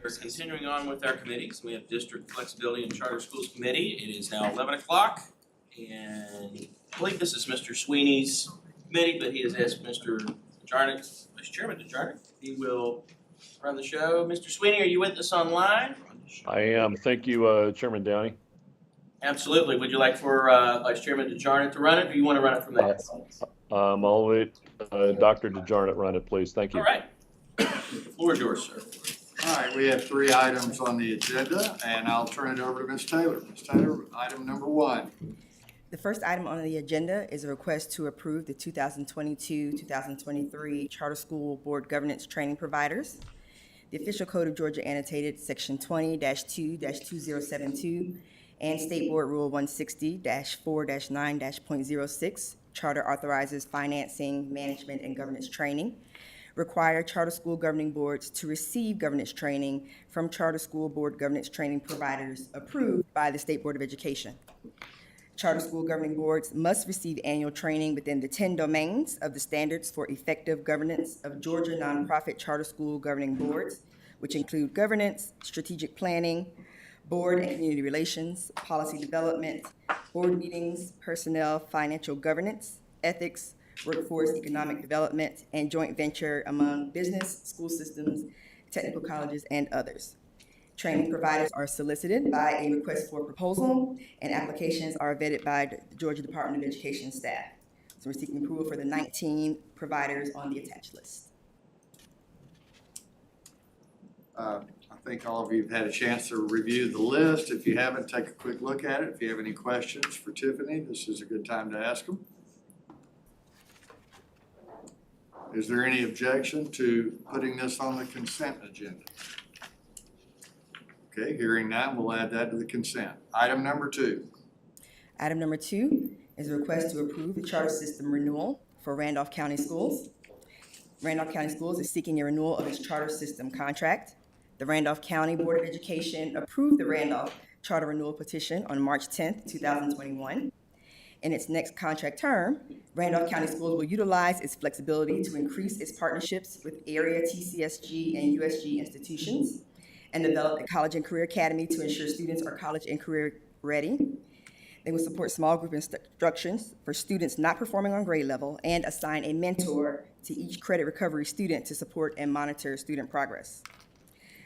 We're continuing on with our committees. We have District Flexibility and Charter Schools Committee. It is now 11 o'clock. And I believe this is Mr. Sweeney's committee, but he has asked Mr. Jarnick, Vice Chairman Jarnick, he will run the show. Mr. Sweeney, are you with us online? I am. Thank you, Chairman Downey. Absolutely. Would you like for Vice Chairman DeJarnett to run it, or you want to run it from there? I'll let Dr. DeJarnett run it, please. Thank you. All right. The floor is yours, sir. All right, we have 3 items on the agenda, and I'll turn it over to Ms. Taylor. Ms. Taylor, item number 1. The first item on the agenda is a request to approve the 2022-2023 Charter School Board Governance Training Providers. The Official Code of Georgia Annotated Section 20-2-2072 and State Board Rule 160-4-9-.06, Charter authorizes financing, management, and governance training, require charter school governing boards to receive governance training from charter school board governance training providers approved by the State Board of Education. Charter school governing boards must receive annual training within the 10 domains of the standards for effective governance of Georgia nonprofit charter school governing boards, which include governance, strategic planning, board and community relations, policy development, board meetings, personnel, financial governance, ethics, workforce economic development, and joint venture among business, school systems, technical colleges, and others. Training providers are solicited by a request for proposal, and applications are vetted by the Georgia Department of Education staff. So we're seeking approval for the 19 providers on the attached list. I think all of you have had a chance to review the list. If you haven't, take a quick look at it. If you have any questions for Tiffany, this is a good time to ask them. Is there any objection to putting this on the consent agenda? Okay, hearing none, we'll add that to the consent. Item number 2. Item number 2 is a request to approve the charter system renewal for Randolph County Schools. Randolph County Schools is seeking a renewal of its charter system contract. The Randolph County Board of Education approved the Randolph Charter Renewal Petition on March 10th, 2021. In its next contract term, Randolph County Schools will utilize its flexibility to increase its partnerships with area TCSG and USG institutions and develop a college and career academy to ensure students are college and career ready. They will support small group instructions for students not performing on grade level and assign a mentor to each credit recovery student to support and monitor student progress.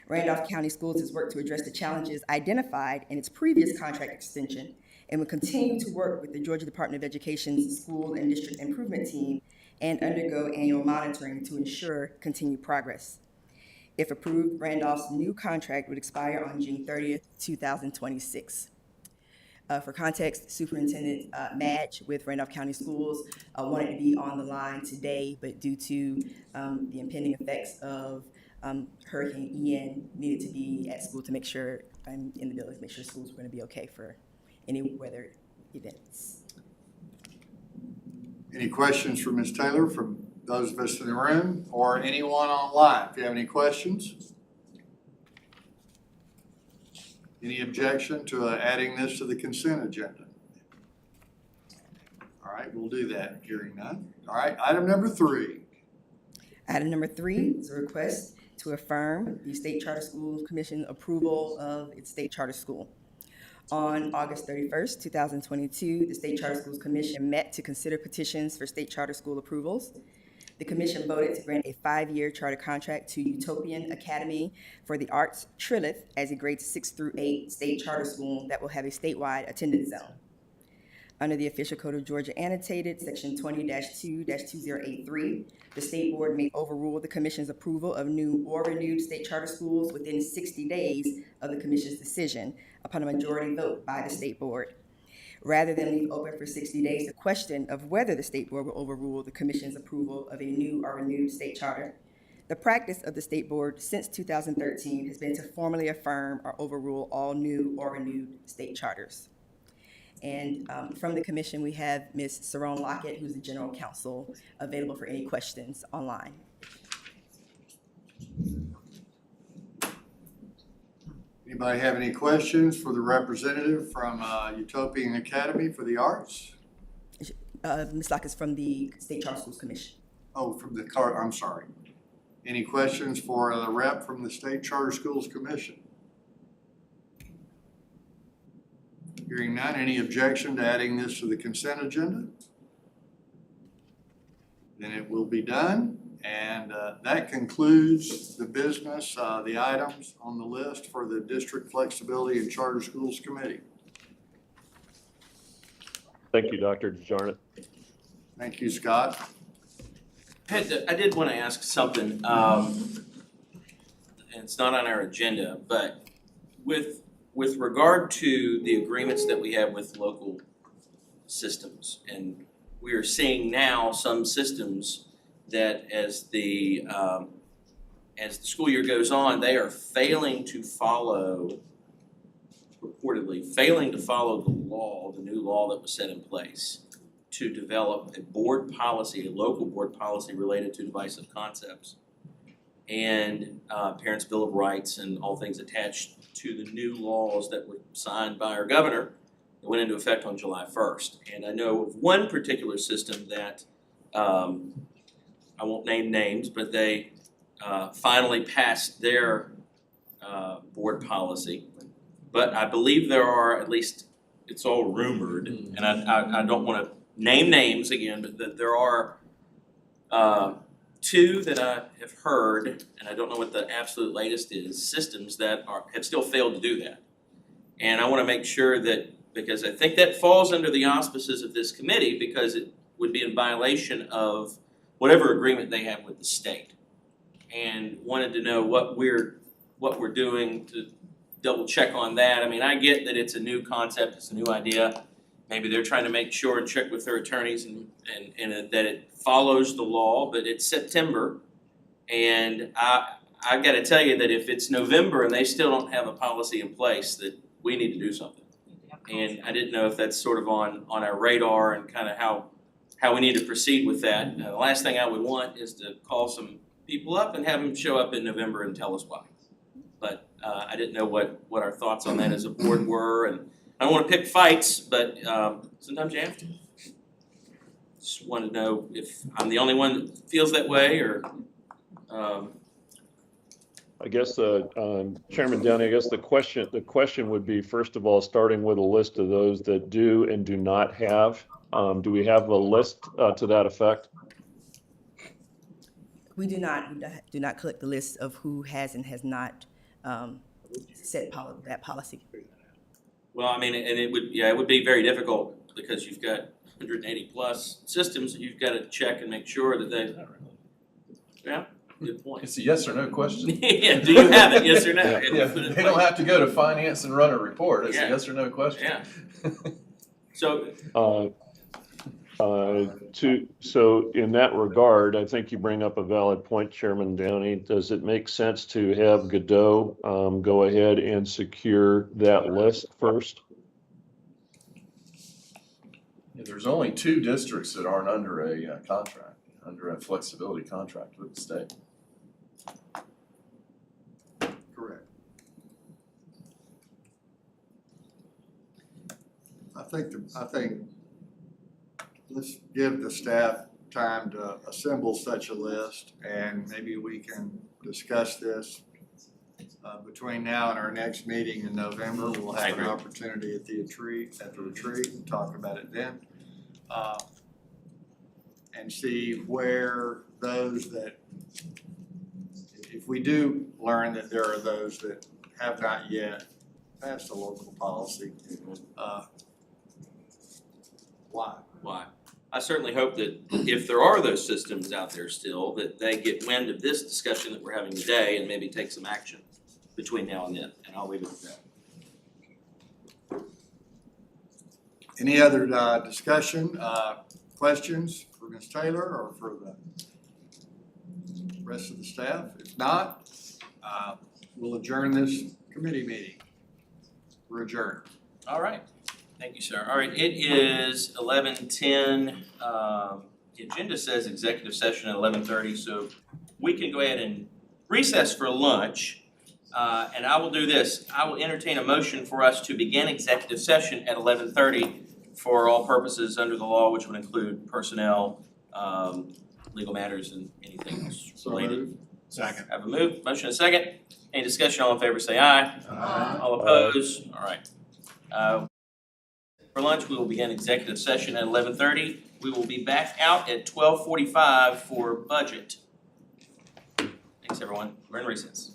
Randolph County Schools has worked to address the challenges identified in its previous contract extension and will continue to work with the Georgia Department of Education's School and District Improvement Team and undergo annual monitoring to ensure continued progress. If approved, Randolph's new contract would expire on June 30th, 2026. For context, Superintendent Madge with Randolph County Schools wanted to be on the line today, but due to the impending effects of Hurricane Ian, needed to be at school to make sure, in the building, to make sure schools were going to be okay for any weather events. Any questions for Ms. Taylor from those of us in the room or anyone online? If you have any questions? Any objection to adding this to the consent agenda? All right, we'll do that. Hearing none. All right, item number 3. Item number 3 is a request to affirm the State Charter Schools Commission approval of its state charter school. On August 31st, 2022, the State Charter Schools Commission met to consider petitions for state charter school approvals. The commission voted to grant a 5-year charter contract to Utopian Academy for the Arts Trilith as a grades 6 through 8 state charter school that will have a statewide attendance zone. Under the Official Code of Georgia Annotated, Section 20-2-2083, the State Board may overrule the Commission's approval of new or renewed state charter schools within 60 days of the Commission's decision upon a majority vote by the State Board. Rather than leave open for 60 days the question of whether the State Board will overrule the Commission's approval of a new or renewed state charter, the practice of the State Board since 2013 has been to formally affirm or overrule all new or renewed state charters. And from the commission, we have Ms. Saron Lockett, who's the general counsel, available for any questions online. Anybody have any questions for the representative from Utopian Academy for the Arts? Ms. Lockett's from the State Charter Schools Commission. Oh, from the car, I'm sorry. Any questions for the rep from the State Charter Schools Commission? Hearing none, any objection to adding this to the consent agenda? Then it will be done, and that concludes the business, the items on the list for the District Flexibility and Charter Schools Committee. Thank you, Dr. DeJarnett. Thank you, Scott. I did want to ask something, and it's not on our agenda, but with regard to the agreements that we have with local systems, and we are seeing now some systems that as the school year goes on, they are reportedly failing to follow the new law that was set in place to develop a board policy, a local board policy related to divisive concepts and Parents' Bill of Rights and all things attached to the new laws that were signed by our governor that went into effect on July 1st. And I know of one particular system that, I won't name names, but they finally passed their board policy. But I believe there are, at least it's all rumored, and I don't want to name names again, but that there are two that I have heard, and I don't know what the absolute latest is, systems that have still failed to do that. And I want to make sure that, because I think that falls under the auspices of this committee, because it would be in violation of whatever agreement they have with the state. And wanted to know what we're doing to double check on that. I mean, I get that it's a new concept, it's a new idea. Maybe they're trying to make sure and check with their attorneys and that it follows the law, but it's September. And I gotta tell you that if it's November and they still don't have a policy in place, that we need to do something. And I didn't know if that's sort of on our radar and kind of how we need to proceed with that. The last thing I would want is to call some people up and have them show up in November and tell us why. But I didn't know what our thoughts on that as a board were, and I don't want to pick fights, but sometimes you have to. Just want to know if I'm the only one that feels that way, or I guess, Chairman Downey, I guess the question would be, first of all, starting with a list of those that do and do not have. Do we have a list to that effect? We do not collect the list of who has and has not set that policy. well, I mean, and it would be very difficult because you've got 180 plus systems that you've got to check and make sure that they. Yeah, good point. It's a yes or no question. Yeah, do you have it? Yes or no? Yeah, they don't have to go to finance and run a report. It's a yes or no question. Yeah. So. So in that regard, I think you bring up a valid point, Chairman Downey. Does it make sense to have Godot go ahead and secure that list first? Yeah, there's only 2 districts that aren't under a contract, under a flexibility contract with the state. Correct. I think let's give the staff time to assemble such a list, and maybe we can discuss this between now and our next meeting in November. We'll have an opportunity at the retreat and talk about it then. And see where those that, if we do learn that there are those that have not yet passed a local policy, Why? I certainly hope that if there are those systems out there still, that they get wind of this discussion that we're having today and maybe take some action between now and then, and I'll leave it at that. Any other discussion, questions for Ms. Taylor or for the rest of the staff? If not, we'll adjourn this committee meeting. We're adjourned. All right. Thank you, sir. All right, it is 11:10. The agenda says executive session at 11:30, so we can go ahead and recess for lunch. And I will do this. I will entertain a motion for us to begin executive session at 11:30 for all purposes under the law, which would include personnel, legal matters, and anything else So related. moved. Second. Have a motion and a second. Any discussion, all in favor say aye. Aye. All opposed? All right. For lunch, we will begin executive session at 11:30. We will be back out at 12:45 for budget. Thanks, everyone. We're in recess.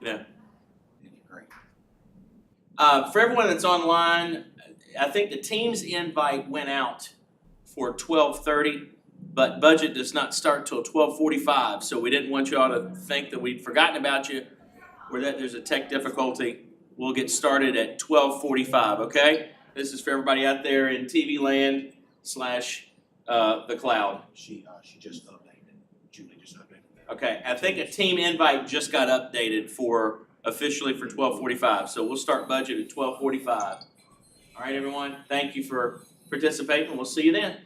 Yeah. Great. For everyone that's online, I think the team's invite went out for 12:30, but budget does not start till 12:45, so we didn't want you all to think that we'd forgotten about you or that there's a tech difficulty. We'll get started at 12:45, okay? This is for everybody out there in TV land / the cloud. She just updated. Julie just updated that. Okay, I think a team invite just got updated officially for 12:45, so we'll start budget at 12:45. All right, everyone, thank you for participating, we'll see you then.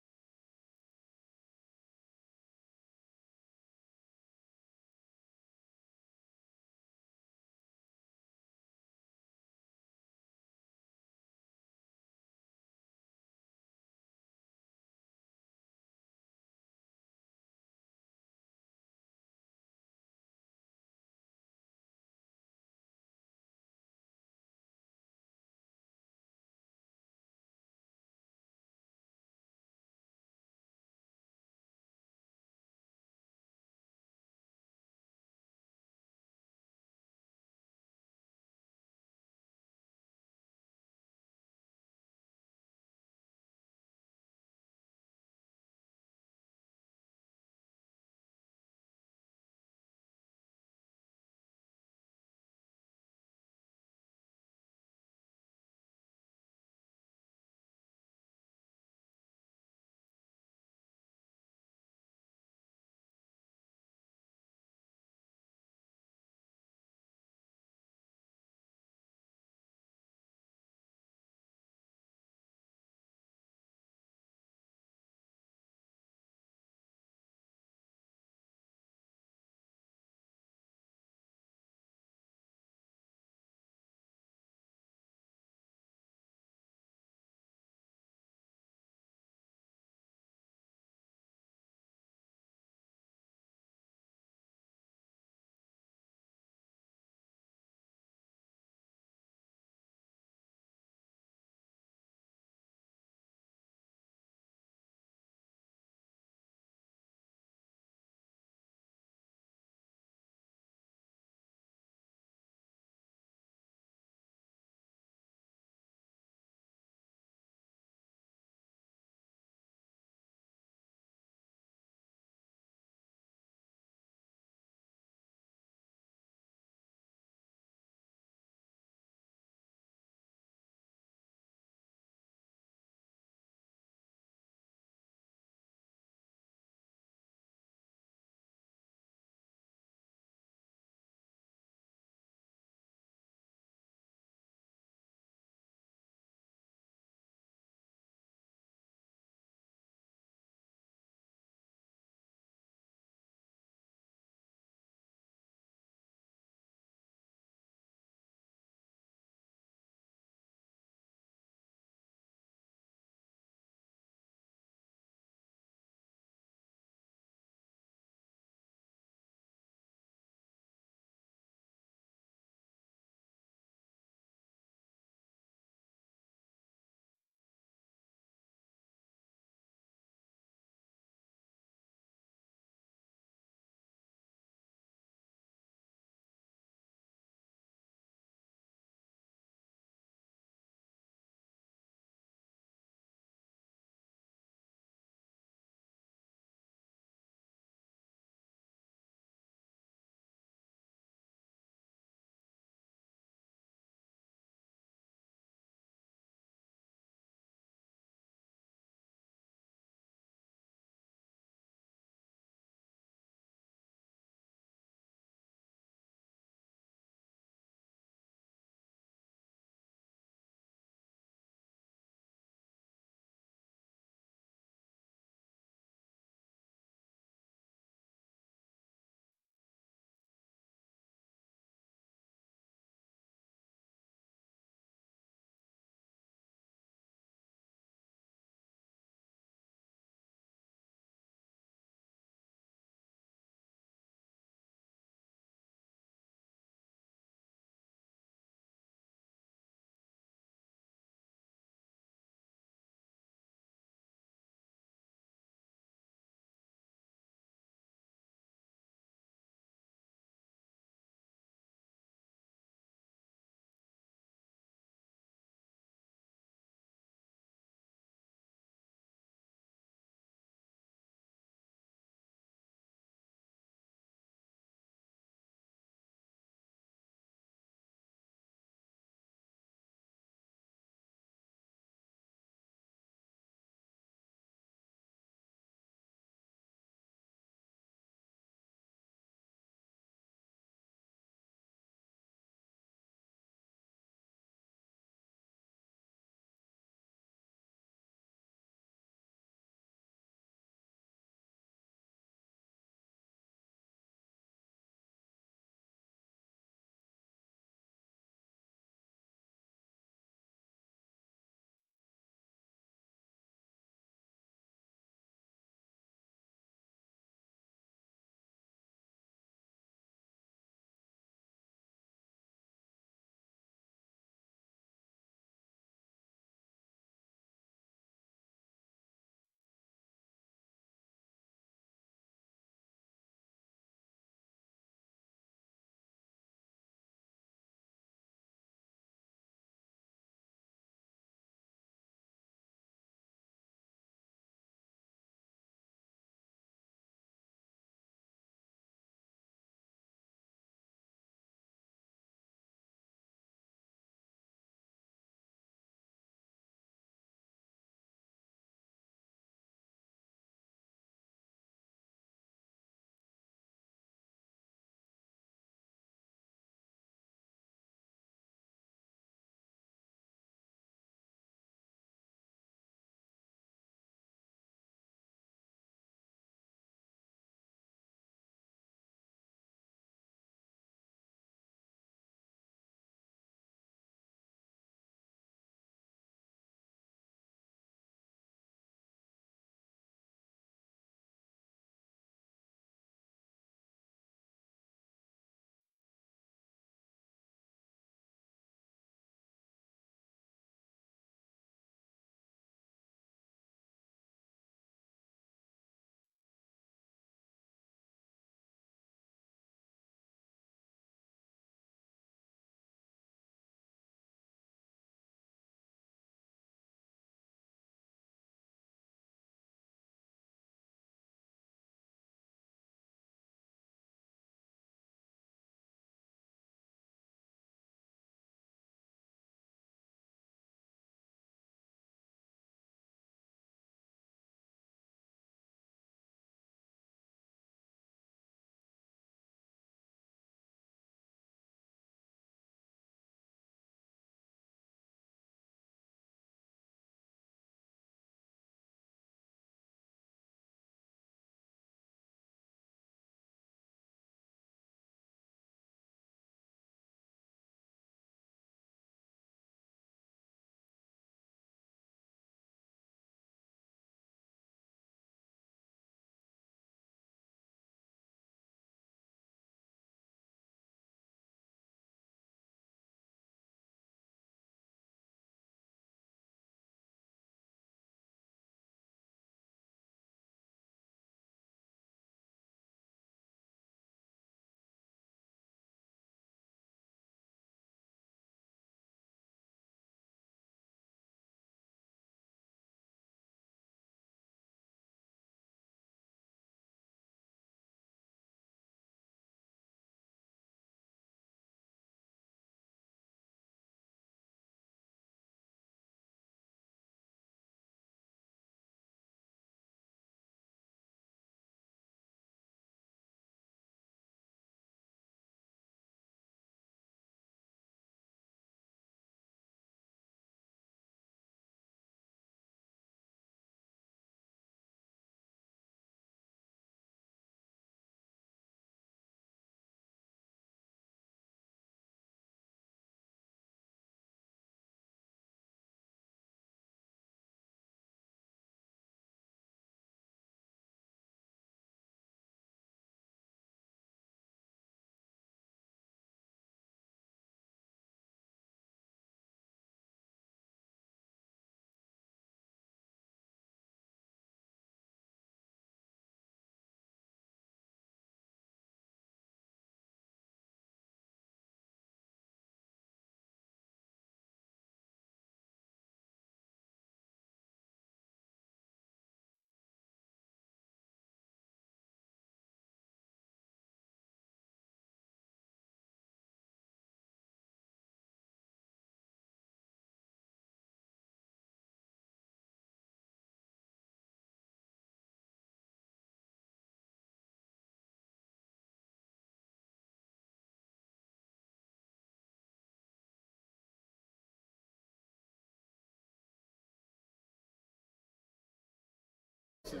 All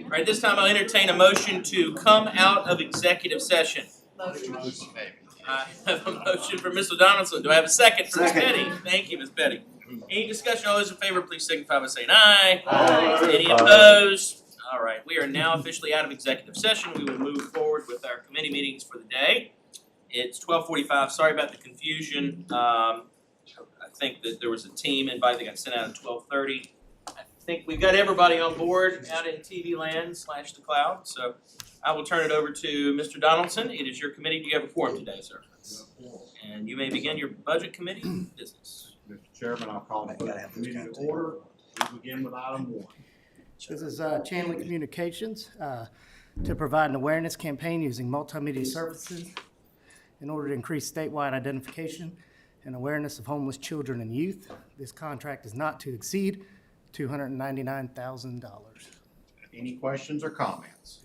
right, this time I'll entertain a motion to come out of executive session. I have a motion for Ms. Donaldson. Do I have a second for Ms. Petty? Thank you, Ms. Petty. Any discussion? All those in favor, please signify by saying aye. Aye. Any opposed? All right, we are now officially out of executive session. We will move forward with our committee meetings for the day. It's 12:45. Sorry about the confusion. I think that there was a team invite that got sent out at 12:30. I think we've got everybody on board out in TV land / the cloud. So I will turn it over to Mr. Donaldson. It is your committee. Do you have a quorum today, sir? And you may begin your budget committee business. Mr. Chairman, I'll call the budget committee to order. We begin with item 1. This is Channeling Communications to provide an awareness campaign using multimedia services in order to increase statewide identification and awareness of homeless children and youth. This contract is not to exceed $299,000. Any questions or comments?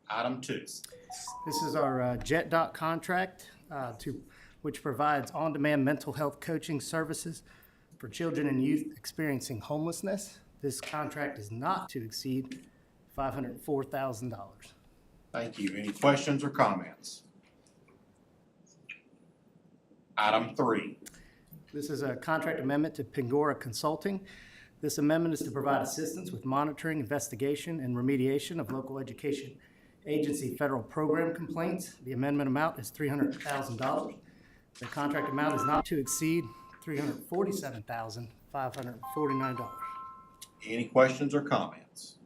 Item 2. This is our JetDoc contract which provides on-demand mental health coaching services for children and youth experiencing homelessness. This contract is not to exceed $504,000. Thank you. Any questions or comments? Item 3. This is a contract amendment to Pingora Consulting. This amendment is to provide assistance with monitoring, investigation, and remediation of local education agency federal program complaints. The amendment amount is $300,000. The contract amount is not to exceed $347,549. Any questions or comments?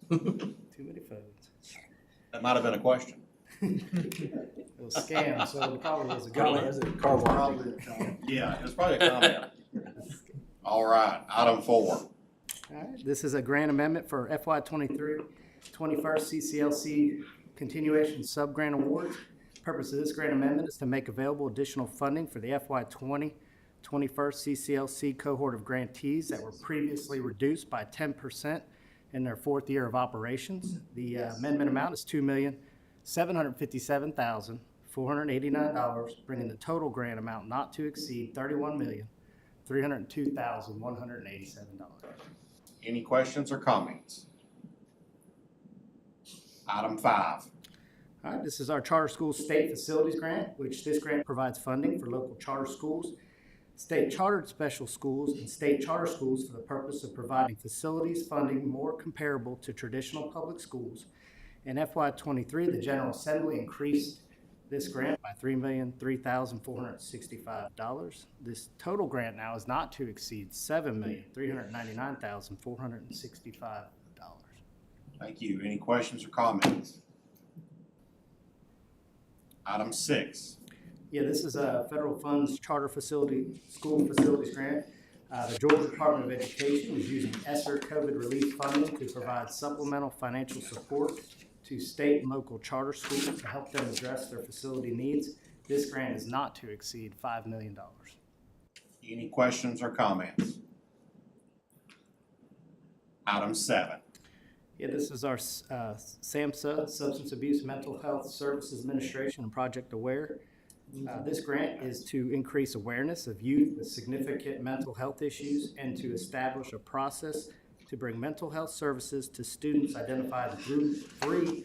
Too many phones. That might have been a question. It was a scam, so it probably was a good one. Probably a comment. Yeah, it was probably a comment. All right, item 4. All right, this is a grant amendment for FY23 21st CCLC Continuation Sub-Grant Awards. The purpose of this grant amendment is to make available additional funding for the FY20 21st CCLC cohort of grantees that were previously reduced by 10% in their 4th year of operations. The amendment amount is $2,757,489, bringing the total grant amount not to exceed $31,302,187. Any questions or comments? Item 5. All right, this is our Charter Schools State Facilities Grant, which this grant provides funding for local charter schools, state chartered special schools, and state charter schools for the purpose of providing facilities funding more comparable to traditional public schools. In FY23, the General Assembly increased this grant by $3,003,465. This total grant now is not to exceed $7,399,465. Thank you. Any questions or comments? Item 6. Yeah, this is a federal funds charter school facilities grant. The Georgia Department of Education is using ESSER COVID relief funding to provide supplemental financial support to state and local charter schools to help them address their facility needs. This grant is not to exceed $5 million. Any questions or comments? Item 7. Yeah, this is our SAMHSA, Substance Abuse Mental Health Services Administration and Project Aware. This grant is to increase awareness of youth with significant mental health issues and to establish a process to bring mental health services to students identified through 3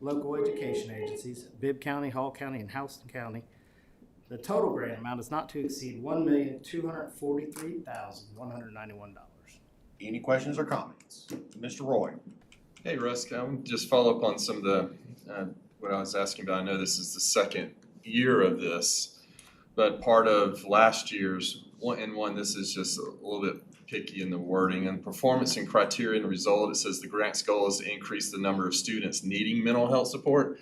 local education agencies, Bibb County, Hall County, and Houston County. The total grant amount is not to exceed $1,243,191. Any questions or comments? Mr. Roy? Hey, Russ, I want to just follow up on some of the, what I was asking about. I know this is the second year of this, but part of last year's this is just a little bit picky in the wording. And performance and criteria and result, it says the grant's goal is to increase the number of students needing mental health support.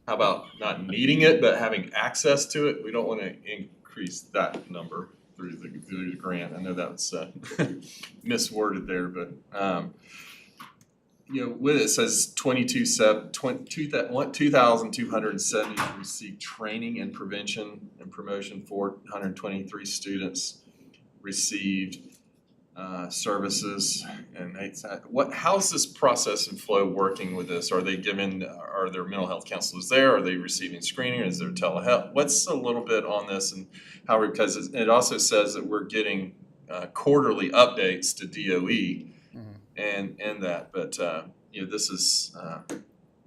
How about not needing it, but having access to it? We don't want to increase that number through the grant. I know that's misworded there, but with it says 2,270 received training and prevention and promotion. 423 students received services, and how's this process and flow working with this? Are there mental health counselors there? Are they receiving screening? Is there telehealth? What's a little bit on this and how, because it also says that we're getting quarterly updates to DOE and that, but this is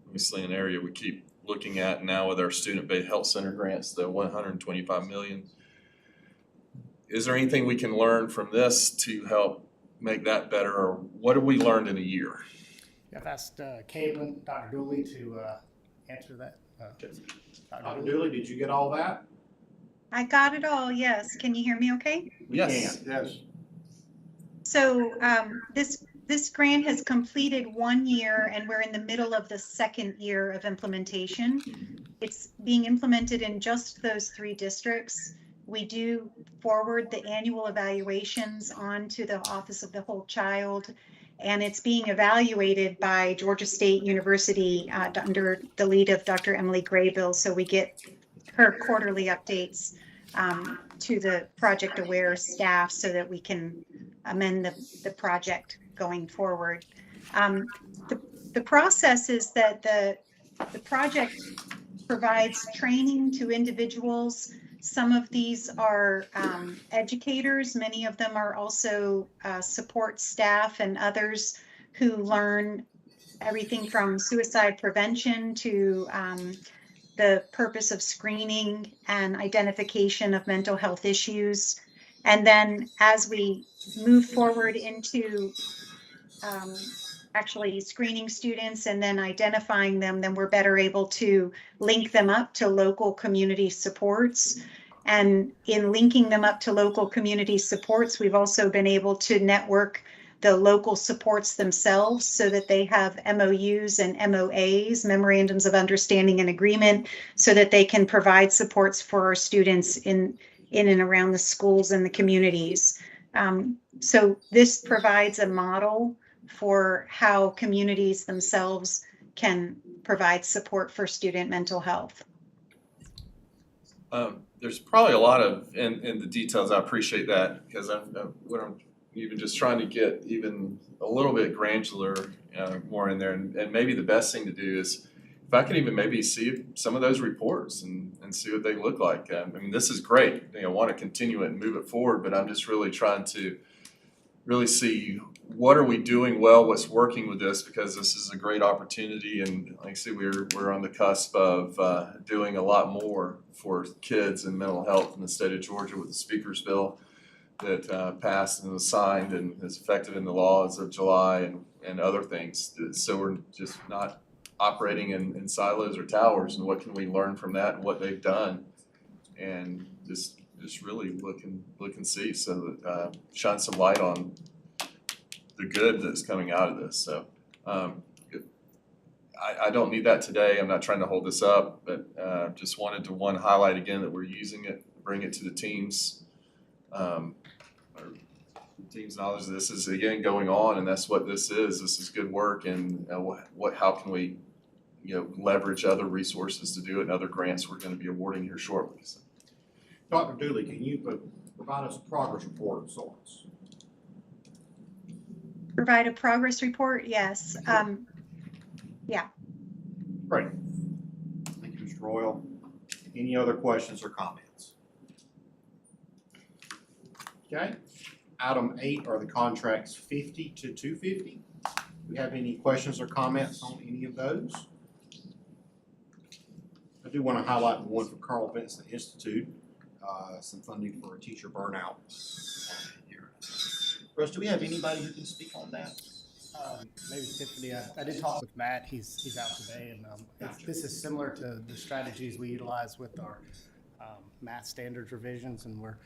obviously an area we keep looking at now with our student-based health center grants, the 125 million. Is there anything we can learn from this to help make that better, or what have we learned in a year? I've asked Caitlin, Dr. Dooley to answer that. Dr. Dooley, did you get all that? I got it all, yes. Can you hear me okay? Yes. Yes. So this grant has completed 1 year and we're in the middle of the second year of implementation. It's being implemented in just those 3 districts. We do forward the annual evaluations on to the Office of the Whole Child, and it's being evaluated by Georgia State University under the lead of Dr. Emily Graybill. So we get her quarterly updates to the Project Aware staff so that we can amend the project going forward. The process is that the project provides training to individuals. Some of these are educators. Many of them are also support staff and others who learn everything from suicide prevention to the purpose of screening and identification of mental health issues. And then as we move forward into actually screening students and then identifying them, then we're better able to link them up to local community supports. And in linking them up to local community supports, we've also been able to network the local supports themselves so that they have MOUs and MOAs, memorandums of understanding and agreement, so that they can provide supports for our students in and around the schools and the communities. So this provides a model for how communities themselves can provide support for student mental health. There's probably a lot of in the details. I appreciate that, because I'm even just trying to get even a little bit granular more in there, and maybe the best thing to do is if I can even maybe see some of those reports and see what they look like. I mean, this is great. I want to continue it and move it forward, but I'm just really trying to really see what are we doing well, what's working with this, because this is a great opportunity, and like I say, we're on the cusp of doing a lot more for kids and mental health in the state of Georgia with the speaker's bill that passed and was signed and is effective in the law as of July, and other things. So we're just not operating in silos or towers, and what can we learn from that and what they've done, and just really look and see, so that shine some light on the good that's coming out of this. So I don't need that today. I'm not trying to hold this up, but just wanted to highlight again that we're using it, bring it to the teams. Teams knowledge this is again going on, and that's what this is. This is good work, and how can we leverage other resources to do it, and other grants we're going to be awarding here shortly. So. Dr. Dooley, can you provide us a progress report of sorts? Provide a progress report? Yes. Yeah. Great. Thank you, Mr. Royal. Any other questions or comments? Okay. Item 8 are the contracts 50 to 250. Do we have any questions or comments on any of those? I do want to highlight the one for Carl Vinson Institute, some funding for a teacher burnout. Russ, do we have anybody who can speak on that? Maybe Tiffany. I did talk with Matt. He's out today, and this is similar to the strategies we utilize with our math standards revisions, and we're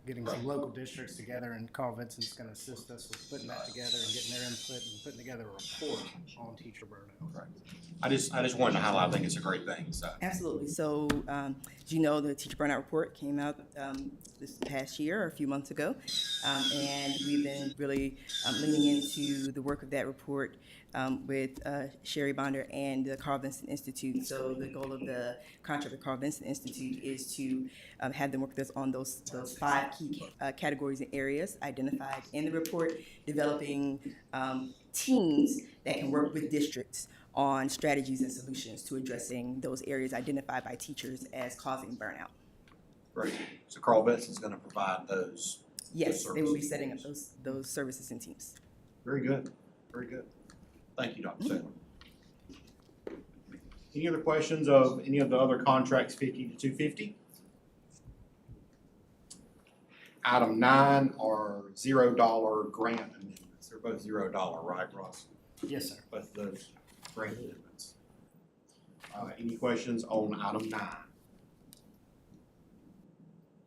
getting some local districts together, and Carl Vinson's going to assist us with putting that together and getting their input and putting together a report on teacher burnout. Right. I just wanted to highlight. I think it's a great thing. So Absolutely. So, as you know, the teacher burnout report came out this past year or a few months ago, and we've been really leaning into the work of that report with Sherry Bonder and the Carl Vinson Institute. So the goal of the contract with Carl Vinson Institute is to have them work with us on those 5 key categories and areas identified in the report, developing teams that can work with districts on strategies and solutions to addressing those areas identified by teachers as causing burnout. Great. So Carl Vinson's gonna provide those. Yes, they will be services. setting up those services and teams. Very good, very good. Thank you, Dr. Salem. Any other questions of any of the other contracts 50 to 250? Item 9 are $0 grant amendments. They're both $0, right, Ross? Yes, sir. Both of those grant amendments. Any questions on item 9?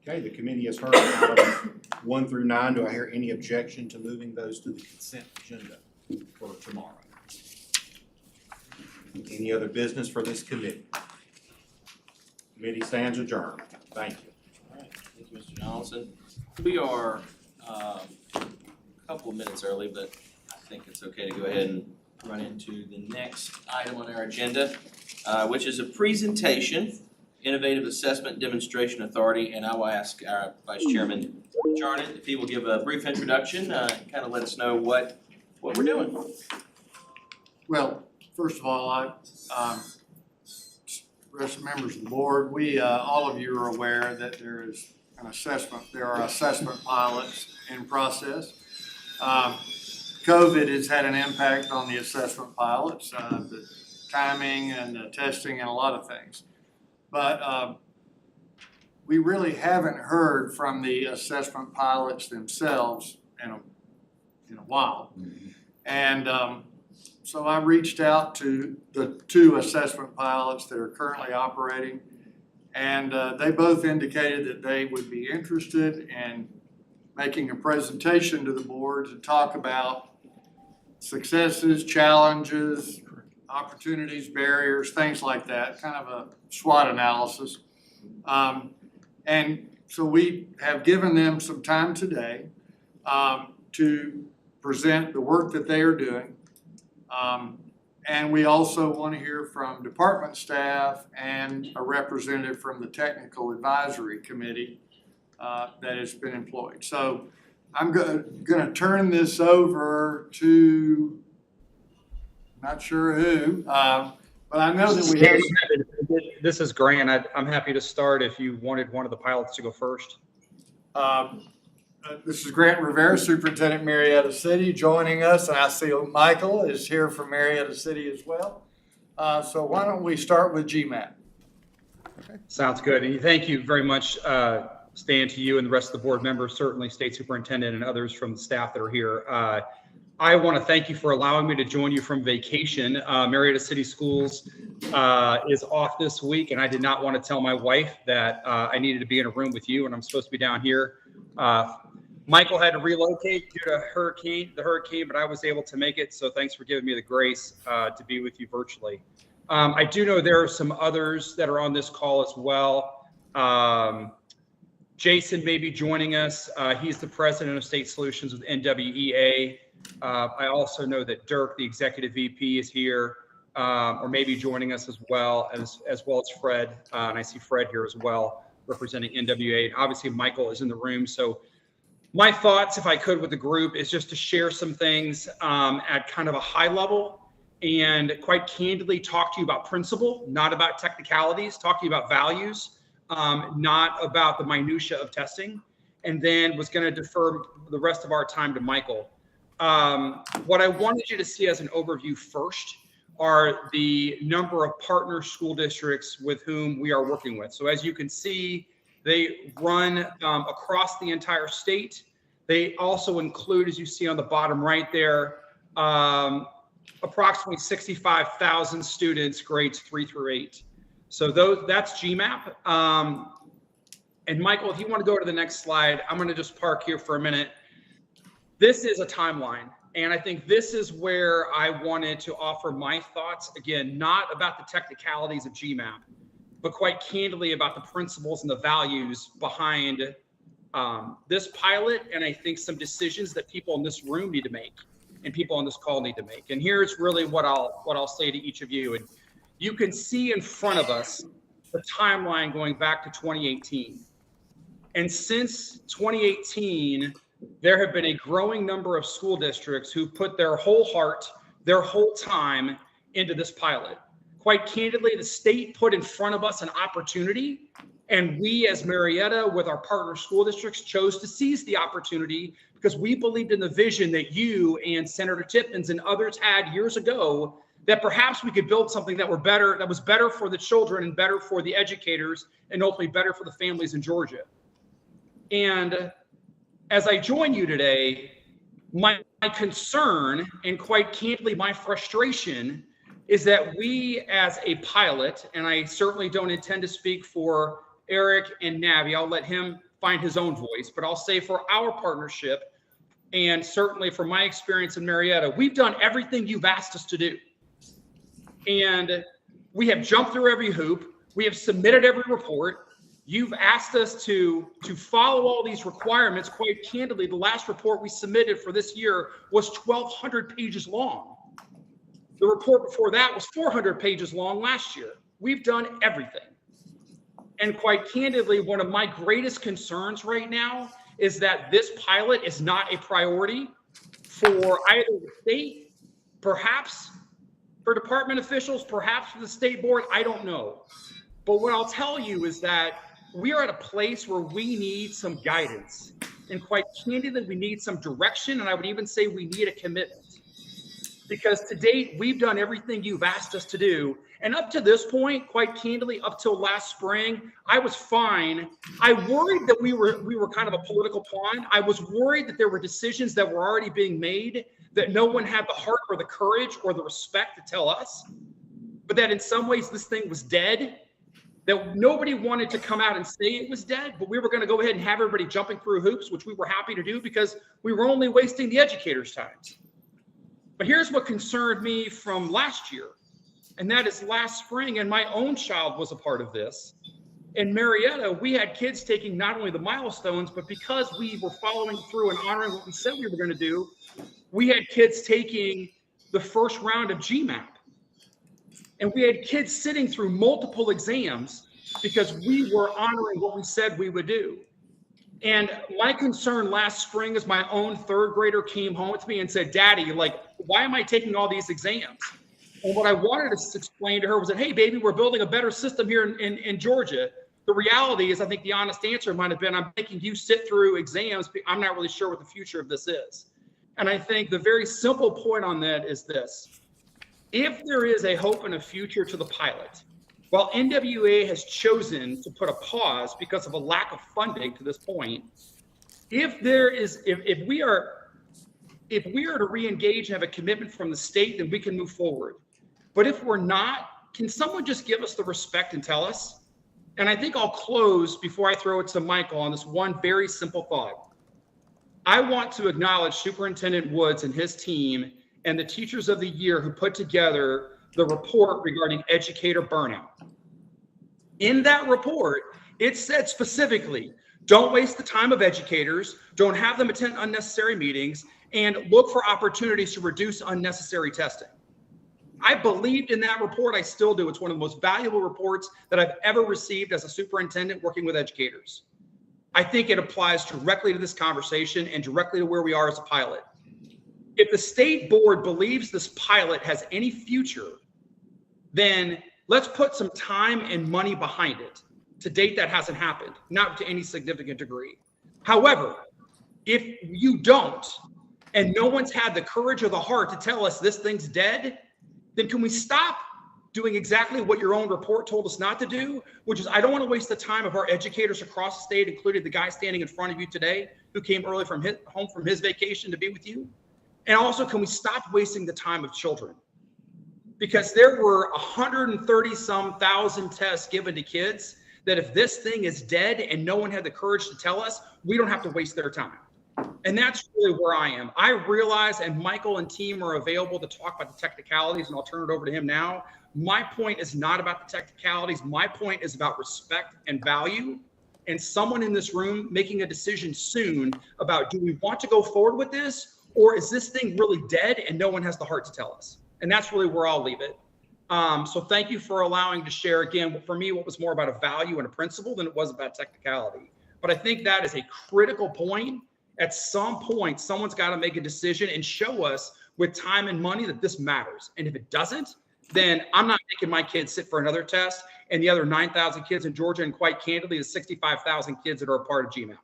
Okay, the committee has heard items 1 through 9. Do I hear any objection to moving those to the consent agenda for tomorrow? Any other business for this committee? Committee stands adjourned. Thank you. All right, thank you, Mr. Johnson. We are a couple of minutes early, but I think it's okay to go ahead and run into the next item on our agenda, which is a presentation, Innovative Assessment Demonstration Authority, and I will ask our Vice Chairman Jarnett if he will give a brief introduction, kind of let us know what we're doing. Well, first of all, rest of members of the board, all of you are aware that there are assessment pilots in process. COVID has had an impact on the assessment pilots, the timing and the testing and a lot of things. But we really haven't heard from the assessment pilots themselves in a while. And so I reached out to the 2 assessment pilots that are currently operating, and they both indicated that they would be interested in making a presentation to the board to talk about successes, challenges, opportunities, barriers, things like that, kind of a SWOT analysis. And so we have given them some time today to present the work that they are doing. And we also want to hear from department staff and a representative from the Technical Advisory Committee that has been employed. So I'm going to turn this over to, not sure who, but I know that we have. This is Grant. I'm happy to start if you wanted one of the pilots to go first. This is Grant Rivera, Superintendent Marietta City, joining us, and I see Michael is here from Marietta City as well. So why don't we start with GMAT? Sounds good. And thank you very much, Stan, to you and the rest of the board members, certainly State Superintendent and others from the staff that are here. I want to thank you for allowing me to join you from vacation. Marietta City Schools is off this week, and I did not want to tell my wife that I needed to be in a room with you, and I'm supposed to be down here. Michael had to relocate due to the hurricane, but I was able to make it. So thanks for giving me the grace to be with you virtually. I do know there are some others that are on this call as well. Jason may be joining us. He's the president of State Solutions with NWEA. I also know that Dirk, the executive VP, is here, or maybe joining us as well as Fred. And I see Fred here as well, representing NWA. And obviously, Michael is in the room. So my thoughts, if I could, with the group is just to share some things at kind of a high level and quite candidly talk to you about principle, not about technicalities, talk to you about values, not about the minutia of testing, and then was going to defer the rest of our time to Michael. What I wanted you to see as an overview first are the number of partner school districts with whom we are working with. So as you can see, they run across the entire state. They also include, as you see on the bottom right there, approximately 65,000 students, grades 3 through 8. So that's GMAP. And Michael, if you want to go to the next slide, I'm going to just park here for a minute. This is a timeline. And I think this is where I wanted to offer my thoughts, again, not about the technicalities of GMAP, but quite candidly about the principles and the values behind this pilot, and I think some decisions that people in this room need to make. and people on this call need to make. And here's really what I'll say to each of you. And you can see in front of us the timeline going back to 2018. And since 2018, there have been a growing number of school districts who put their whole heart, their whole time into this pilot. Quite candidly, the state put in front of us an opportunity, and we as Marietta with our partner school districts chose to seize the opportunity because we believed in the vision that you and Senator Tippins and others had years ago, that perhaps we could build something that was better for the children and better for the educators and ultimately better for the families in Georgia. And as I join you today, my concern and quite candidly my frustration is that we as a pilot, and I certainly don't intend to speak for Eric and Navi, I'll let him find his own voice, but I'll say for our partnership and certainly from my experience in Marietta, we've done everything you've asked us to do. And we have jumped through every hoop. We have submitted every report. You've asked us to follow all these requirements. Quite candidly, the last report we submitted for this year was 1,200 pages long. The report before that was 400 pages long last year. We've done everything. And quite candidly, one of my greatest concerns right now is that this pilot is not a priority for either the state, perhaps for department officials, perhaps for the state board, I don't know. But what I'll tell you is that we are at a place where we need some guidance. And quite candidly, we need some direction. And I would even say we need a commitment. Because to date, we've done everything you've asked us to do. And up to this point, quite candidly, up till last spring, I was fine. I worried that we were kind of a political pawn. I was worried that there were decisions that were already being made that no one had the heart or the courage or the respect to tell us. But that in some ways, this thing was dead. That nobody wanted to come out and say it was dead, but we were going to go ahead and have everybody jumping through hoops, which we were happy to do because we were only wasting the educators' time. But here's what concerned me from last year, and that is last spring, and my own child was a part of this. In Marietta, we had kids taking not only the milestones, but because we were following through and honoring what we said we were going to do, we had kids taking the first round of GMAP. And we had kids sitting through multiple exams because we were honoring what we said we would do. And my concern last spring is my own third grader came home to me and said, Daddy, like, why am I taking all these exams? And what I wanted to explain to her was that, hey, baby, we're building a better system here in Georgia. The reality is, I think the honest answer might have been, I'm making you sit through exams. I'm not really sure what the future of this is. And I think the very simple point on that is this. If there is a hope and a future to the pilot, while NWA has chosen to put a pause because of a lack of funding to this point, if we are to re-engage and have a commitment from the state, then we can move forward. But if we're not, can someone just give us the respect and tell us? And I think I'll close before I throw it to Michael on this one very simple thought. I want to acknowledge Superintendent Woods and his team and the Teachers of the Year who put together the report regarding educator burnout. In that report, it said specifically, don't waste the time of educators, don't have them attend unnecessary meetings, and look for opportunities to reduce unnecessary testing. I believed in that report, I still do. It's one of the most valuable reports that I've ever received as a superintendent working with educators. I think it applies directly to this conversation and directly to where we are as a pilot. If the state board believes this pilot has any future, then let's put some time and money behind it. To date, that hasn't happened, not to any significant degree. However, if you don't, and no one's had the courage or the heart to tell us this thing's dead, then can we stop doing exactly what your own report told us not to do, which is I don't want to waste the time of our educators across the state, including the guy standing in front of you today who came early from home from his vacation to be with you. And also, can we stop wasting the time of children? Because there were 130-some thousand tests given to kids that if this thing is dead and no one had the courage to tell us, we don't have to waste their time. And that's really where I am. I realize, and Michael and team are available to talk about the technicalities, and I'll turn it over to him now. My point is not about the technicalities. My point is about respect and value, and someone in this room making a decision soon about, do we want to go forward with this, Or is this thing really dead and no one has the heart to tell us? And that's really where I'll leave it. So thank you for allowing to share again. For me, what was more about a value and a principle than it was about technicality. But I think that is a critical point. At some point, someone's got to make a decision and show us with time and money that this matters. And if it doesn't, then I'm not making my kids sit for another test and the other 9,000 kids in Georgia, and quite candidly, the 65,000 kids that are a part of GMAT.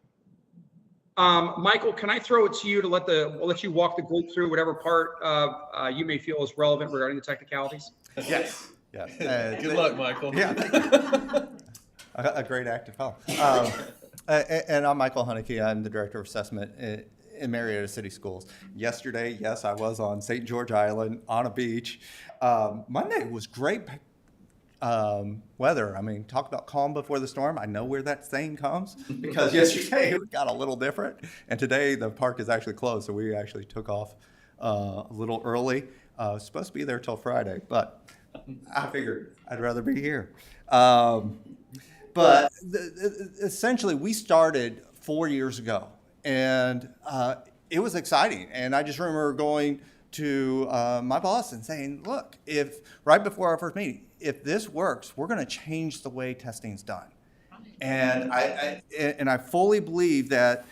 Michael, can I throw it to you to let you walk the group through whatever part you may feel is relevant regarding the technicalities? Yes. Yes. Good luck, Michael. Yeah. A great act of help. And I'm Michael Hunnicky. I'm the Director of Assessment in Marietta City Schools. Yesterday, yes, I was on St. George Island on a beach. Monday was great weather. I mean, talk about calm before the storm. I know where that saying comes because yesterday it got a little different. And today the park is actually closed, so we actually took off a little early. Supposed to be there till Friday, but I figured I'd rather be here. But essentially, we started 4 years ago, and it was exciting. And I just remember going to my boss and saying, look, if right before our first meeting, if this works, we're going to change the way testing's done. And I fully believe that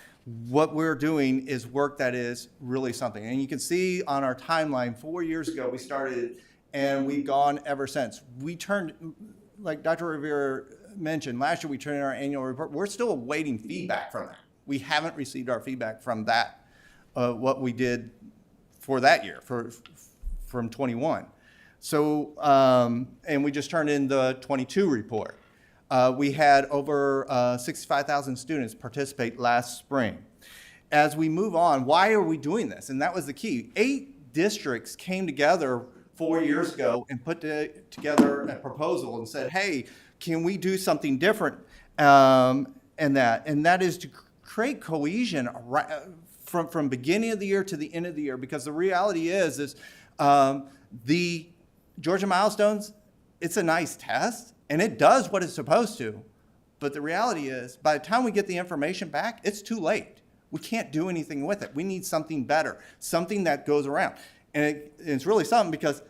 what we're doing is work that is really something. And you can see on our timeline, 4 years ago we started, and we've gone ever since. We turned, like Dr. Rivera mentioned, last year we turned in our annual report. We're still awaiting feedback from that. We haven't received our feedback from that, what we did for that year, from 21. So, and we just turned in the 22 report. We had over 65,000 students participate last spring. As we move on, why are we doing this? And that was the key. 8 districts came together 4 years ago and put together a proposal and said, hey, can we do something different? And that is to create cohesion from beginning of the year to the end of the year, because the reality is the Georgia Milestones, it's a nice test and it does what it's supposed to, but the reality is by the time we get the information back, it's too late. We can't do anything with it. We need something better, something that goes around. And it's really something because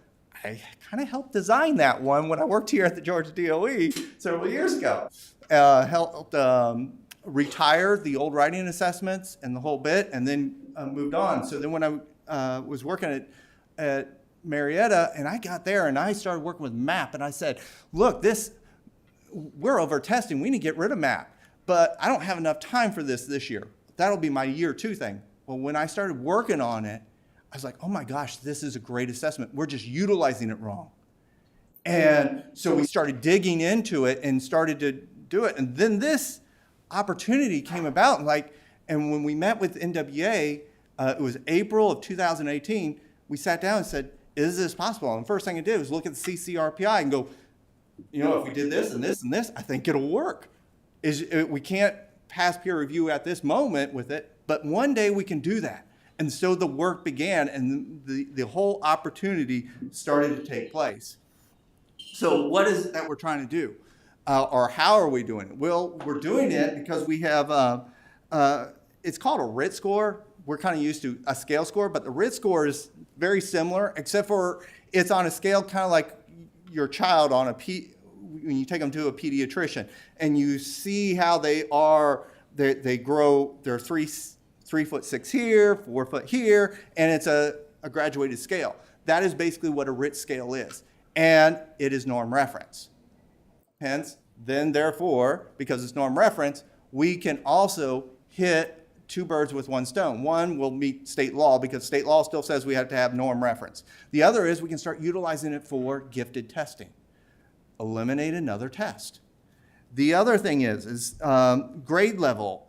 I kind of helped design that one when I worked here at the Georgia DOE several years ago. Helped retire the old writing assessments and the whole bit, and then moved on. So then when I was working at Marietta, and I got there and I started working with MAP, and I said, look, we're over testing. We need to get rid of MAP, but I don't have enough time for this year. That'll be my year 2 thing. Well, when I started working on it, I was like, oh my gosh, this is a great assessment. We're just utilizing it wrong. And so we started digging into it and started to do it. And then this opportunity came about, and when we met with NWA, it was April of 2018, we sat down and said, is this possible? And the first thing I did was look at the CCRPI and go, if we did this and this and this, I think it'll work. We can't pass peer review at this moment with it, but one day we can do that. And so the work began, and the whole opportunity started to take place. So what is it that we're trying to do? Or how are we doing it? Well, we're doing it because we have, it's called a RIT score. We're kind of used to a scale score, but the RIT score is very similar, except for it's on a scale kind of like your child on when you take them to a pediatrician, and you see how they grow. They're 3'6" here, 4 foot here, and it's a graduated scale. That is basically what a RIT scale is, and it is norm reference. Hence, then therefore, because it's norm reference, we can also hit 2 birds with 1 stone. One will meet state law because state law still says we have to have norm reference. The other is we can start utilizing it for gifted testing. Eliminate another test. The other thing is grade level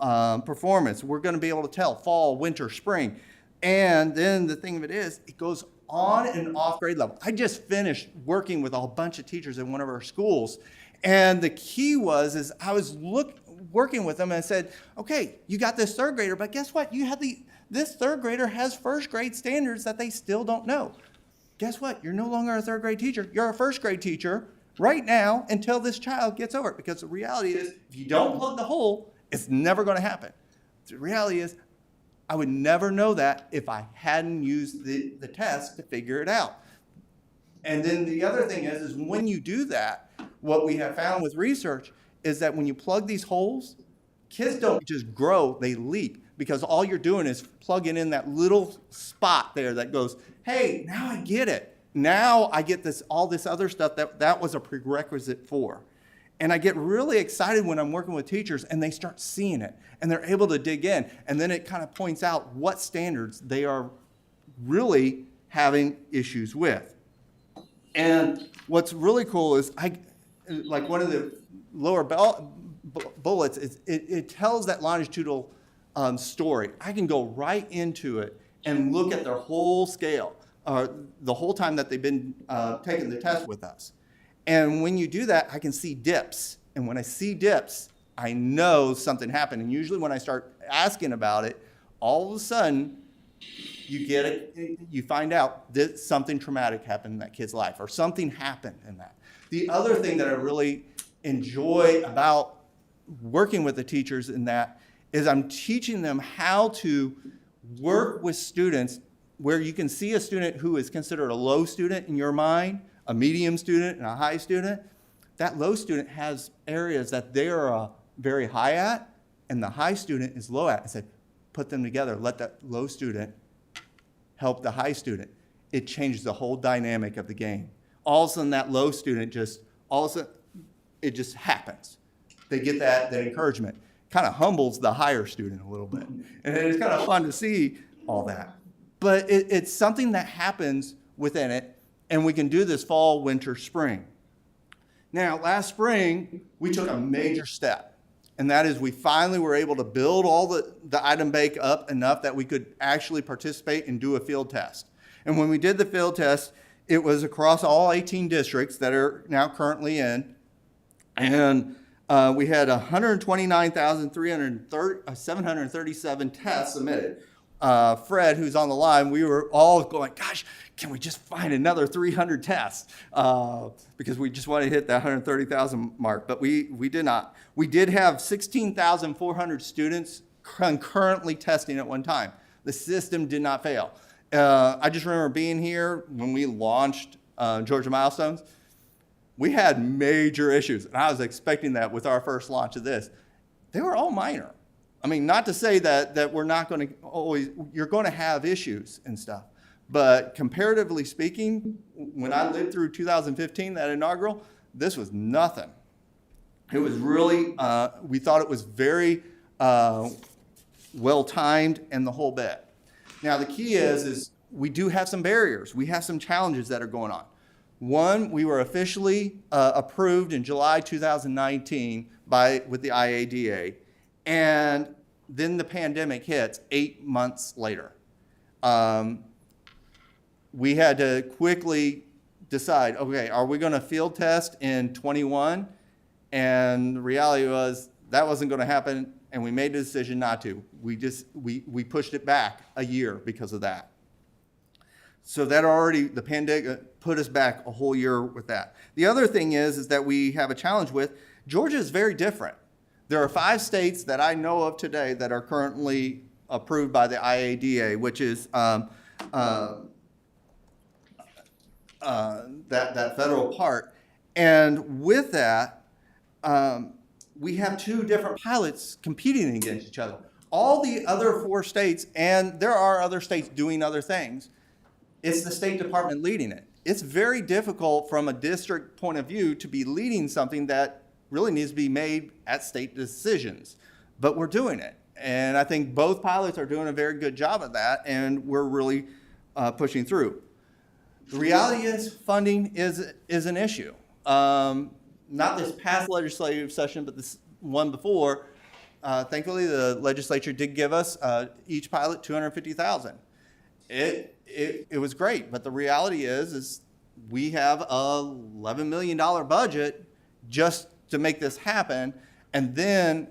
performance. We're going to be able to tell fall, winter, spring. And then the thing of it is, it goes on and off grade level. I just finished working with a bunch of teachers in one of our schools. And the key is I was working with them and I said, okay, you got this 3rd grader, but guess what? This 3rd grader has 1st grade standards that they still don't know. Guess what? You're no longer a 3rd grade teacher. You're a 1st grade teacher right now until this child gets over it. Because the reality is, if you don't plug the hole, it's never going to happen. The reality is, I would never know that if I hadn't used the test to figure it out. And then the other thing is when you do that, what we have found with research is that when you plug these holes, kids don't just grow, they leap, because all you're doing is plugging in that little spot there that goes, hey, now I get it. Now I get all this other stuff that was a prerequisite for. And I get really excited when I'm working with teachers and they start seeing it and they're able to dig in. And then it kind of points out what standards they are really having issues with. And what's really cool is like one of the lower bullets, it tells that longitudinal story. I can go right into it and look at their whole scale, the whole time that they've been taking the test with us. And when you do that, I can see dips. And when I see dips, I know something happened. And usually when I start asking about it, all of a sudden, you find out that something traumatic happened in that kid's life, or something happened in that. The other thing that I really enjoy about working with the teachers in that is I'm teaching them how to work with students where you can see a student who is considered a low student in your mind, a medium student, and a high student. That low student has areas that they are very high at, and the high student is low at. I said, put them together. Let that low student help the high student. It changes the whole dynamic of the game. All of a sudden, that low student it just happens. They get that encouragement. Kind of humbles the higher student a little bit. And it's kind of fun to see all that. But it's something that happens within it. And we can do this fall, winter, spring. Now, last spring, we took a major step. And that is we finally were able to build all the item bank up enough that we could actually participate and do a field test. And when we did the field test, it was across all 18 districts that are now currently in. And we had 129,737 tests submitted. Fred, who's on the line, we were all going, gosh, can we just find another 300 tests? Because we just want to hit that 130,000 mark, but we did not. We did have 16,400 students concurrently testing at one time. The system did not fail. I just remember being here when we launched Georgia Milestones. We had major issues, and I was expecting that with our first launch of this. They were all minor. I mean, not to say that we're not going to always, you're going to have issues and stuff. But comparatively speaking, when I lived through 2015, that inaugural, this was nothing. It was really, we thought it was very well-timed and the whole bit. Now, the key is we do have some barriers. We have some challenges that are going on. One, we were officially approved in July 2019 with the IADA. And then the pandemic hits 8 months later. We had to quickly decide, okay, are we going to field test in 21? And the reality was that wasn't going to happen, and we made the decision not to. We pushed it back a year because of that. So that the pandemic put us back a whole year with that. The other thing is that we have a challenge with, Georgia is very different. There are 5 states that I know of today that are currently approved by the IADA, which is that federal part. And with that, we have 2 different pilots competing against each other. All the other 4 states, and there are other states doing other things, it's the State Department leading it. It's very difficult from a district point of view to be leading something that really needs to be made at state decisions, but we're doing it. And I think both pilots are doing a very good job of that, and we're really pushing through. The reality is funding is an issue. Not this past legislative session, but this one before. Thankfully, the legislature did give us each pilot $250,000. It was great, but the reality is we have a $11 million budget just to make this happen. And then,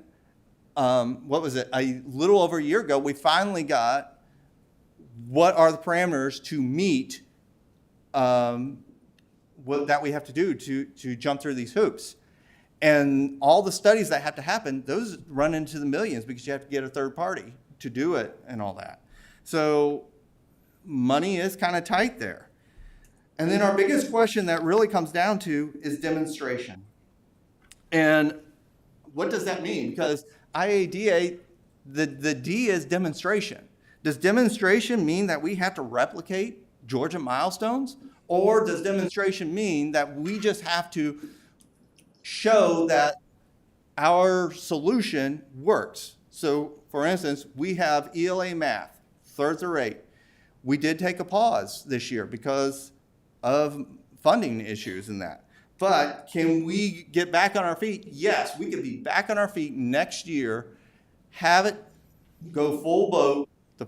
what was it, a little over a year ago, we finally got what are the parameters to meet what that we have to do to jump through these hoops. And all the studies that have to happen, those run into the millions because you have to get a third party to do it and all that. So money is kind of tight there. And then our biggest question that really comes down to is demonstration. And what does that mean? Because IADA, the D is demonstration. Does demonstration mean that we have to replicate Georgia milestones? Or does demonstration mean that we just have to show that our solution works? So for instance, we have ELA math, third through eighth. We did take a pause this year because of funding issues and that. But can we get back on our feet? Yes, we could be back on our feet next year, have it go full boat, the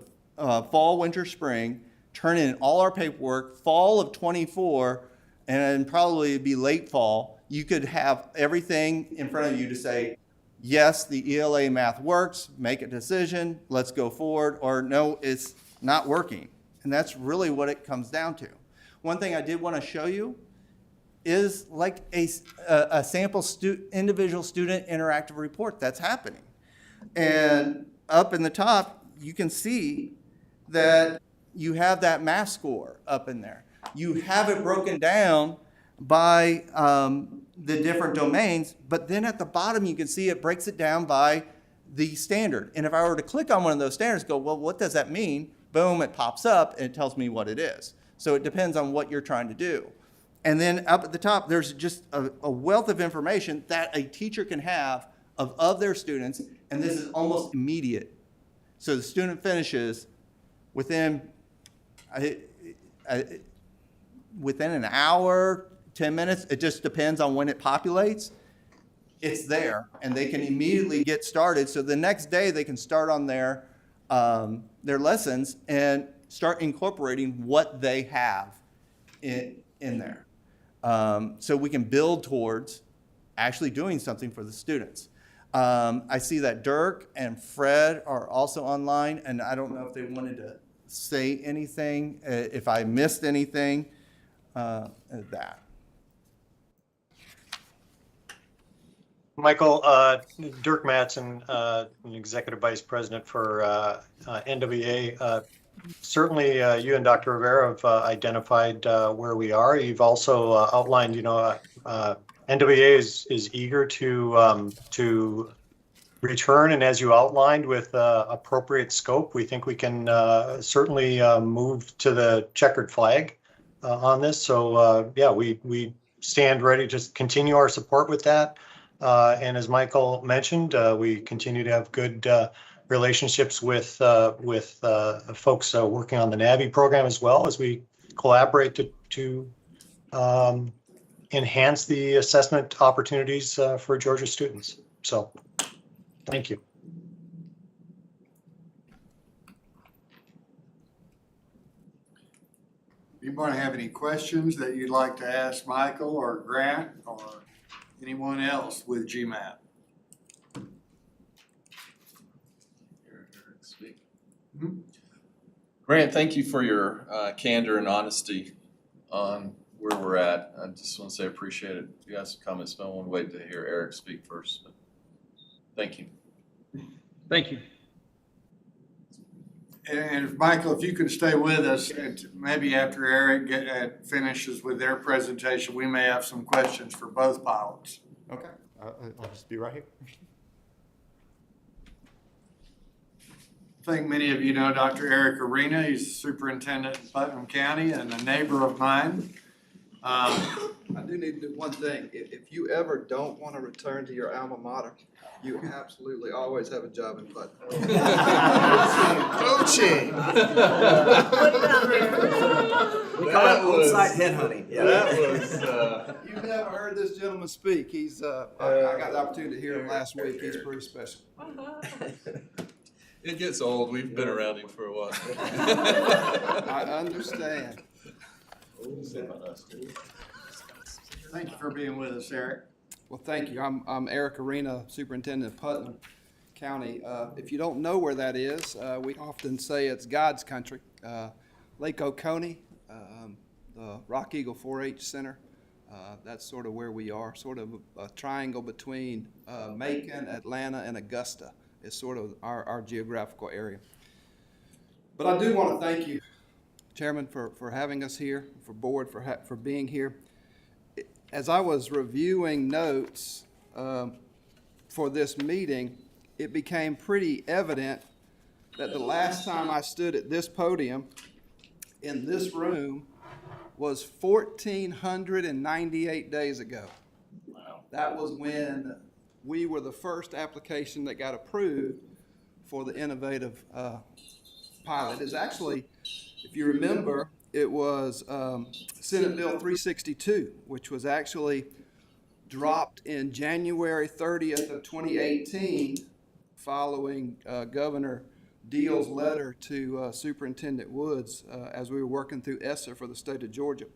fall, winter, spring, turn in all our paperwork, fall of '24, and probably be late fall. You could have everything in front of you to say, yes, the ELA math works, make a decision, let's go forward, or no, it's not working. And that's really what it comes down to. One thing I did want to show you is like a sample individual student interactive report that's happening. And up in the top, you can see that you have that math score up in there. You have it broken down by the different domains, but then at the bottom you can see it breaks it down by the standard. And if I were to click on one of those standards, go, well, what does that mean? Boom, it pops up and it tells me what it is. So it depends on what you're trying to do. And then up at the top, there's just a wealth of information that a teacher can have of their students, and this is almost immediate. So the student finishes within an hour, 10 minutes, it just depends on when it populates. It's there, and they can immediately get started. So the next day they can start on their lessons and start incorporating what they have in there. So we can build towards actually doing something for the students. I see that Dirk and Fred are also online, and I don't know if they wanted to say anything, if I missed anything, that. Michael, Dirk Mattson, an Executive Vice President for NWA. Certainly, you and Dr. Rivera have identified where we are. You've also outlined, NWA is eager to return, and as you outlined, with appropriate scope, we think we can certainly move to the checkered flag on this. So, yeah, we stand ready to continue our support with that. And as Michael mentioned, we continue to have good relationships with folks working on the NAVI program, as well as we collaborate to enhance the assessment opportunities for Georgia students. So, thank you. Anybody have any questions that you'd like to ask Michael or Grant or anyone else with GMAT? Grant, thank you for your candor and honesty on where we're at. I just want to say I appreciate it. If you have some comments, but I want to wait to hear Eric speak first. But thank you. Thank you. And if, Michael, if you could stay with us, and maybe after Eric finishes with their presentation, we may have some questions for both pilots. Okay, I'll just be right here. I think many of you know Dr. Eric Arena. He's the superintendent in Putnam County and a neighbor of mine. I do need to do one thing. If you ever don't want to return to your alma mater, you absolutely always have a job in Putnam. Coaching. We call it on-site headhunting. Yeah. That was. You've never heard this gentleman speak. He's I got the opportunity to hear him last week. He's pretty special. It gets old. We've been around him for a while. I understand. Thank you for being with us, Eric. Well, thank you. I'm Eric Arena, Superintendent of Putnam County. If you don't know where that is, we often say it's God's country. Lake Oconee, the Rock Eagle 4-H Center, that's sort of where we are, sort of a triangle between Macon, Atlanta, and Augusta. is sort of our geographical area. But I do want to thank you, Chairman, for having us here, for board for being here. As I was reviewing notes for this meeting, it became pretty evident that the last time I stood at this podium in this room was 1,498 days ago. Wow. That was when we were the first application that got approved for the innovative pilot. It's actually, if you remember, it was Senate Bill 362, which was actually dropped in January 30th of 2018 following Governor Deal's letter to Superintendent Woods as we were working through ESSA for the state of Georgia.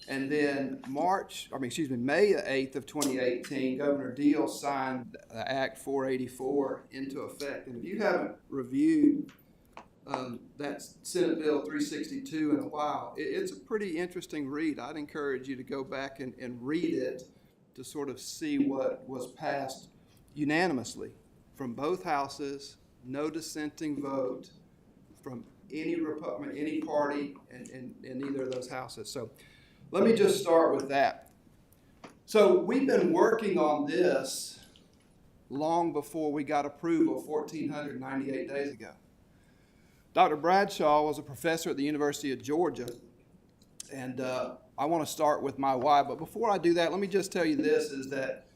And then May 8th of 2018, Governor Deal signed Act 484 into effect. And if you haven't reviewed that Senate Bill 362 in a while, it's a pretty interesting read. I'd encourage you to go back and read it to sort of see what was passed unanimously from both houses, no dissenting vote from any party in either of those houses. So let me just start with that. So we've been working on this long before we got approval 1,498 days ago. Dr. Bradshaw was a professor at the University of Georgia, and I want to start with my why. But before I do that, let me just tell you this, is that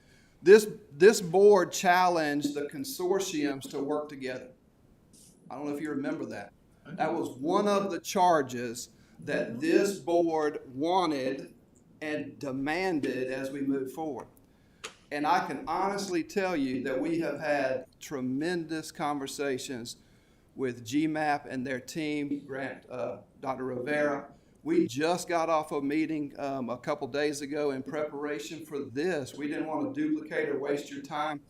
this board challenged the consortiums to work together. I don't know if you remember that. That was one of the charges that this board wanted and demanded as we move forward. And I can honestly tell you that we have had tremendous conversations with GMAP and their team, Dr. Rivera. We just got off a meeting a couple days ago in preparation for this. We didn't want to duplicate or waste your time.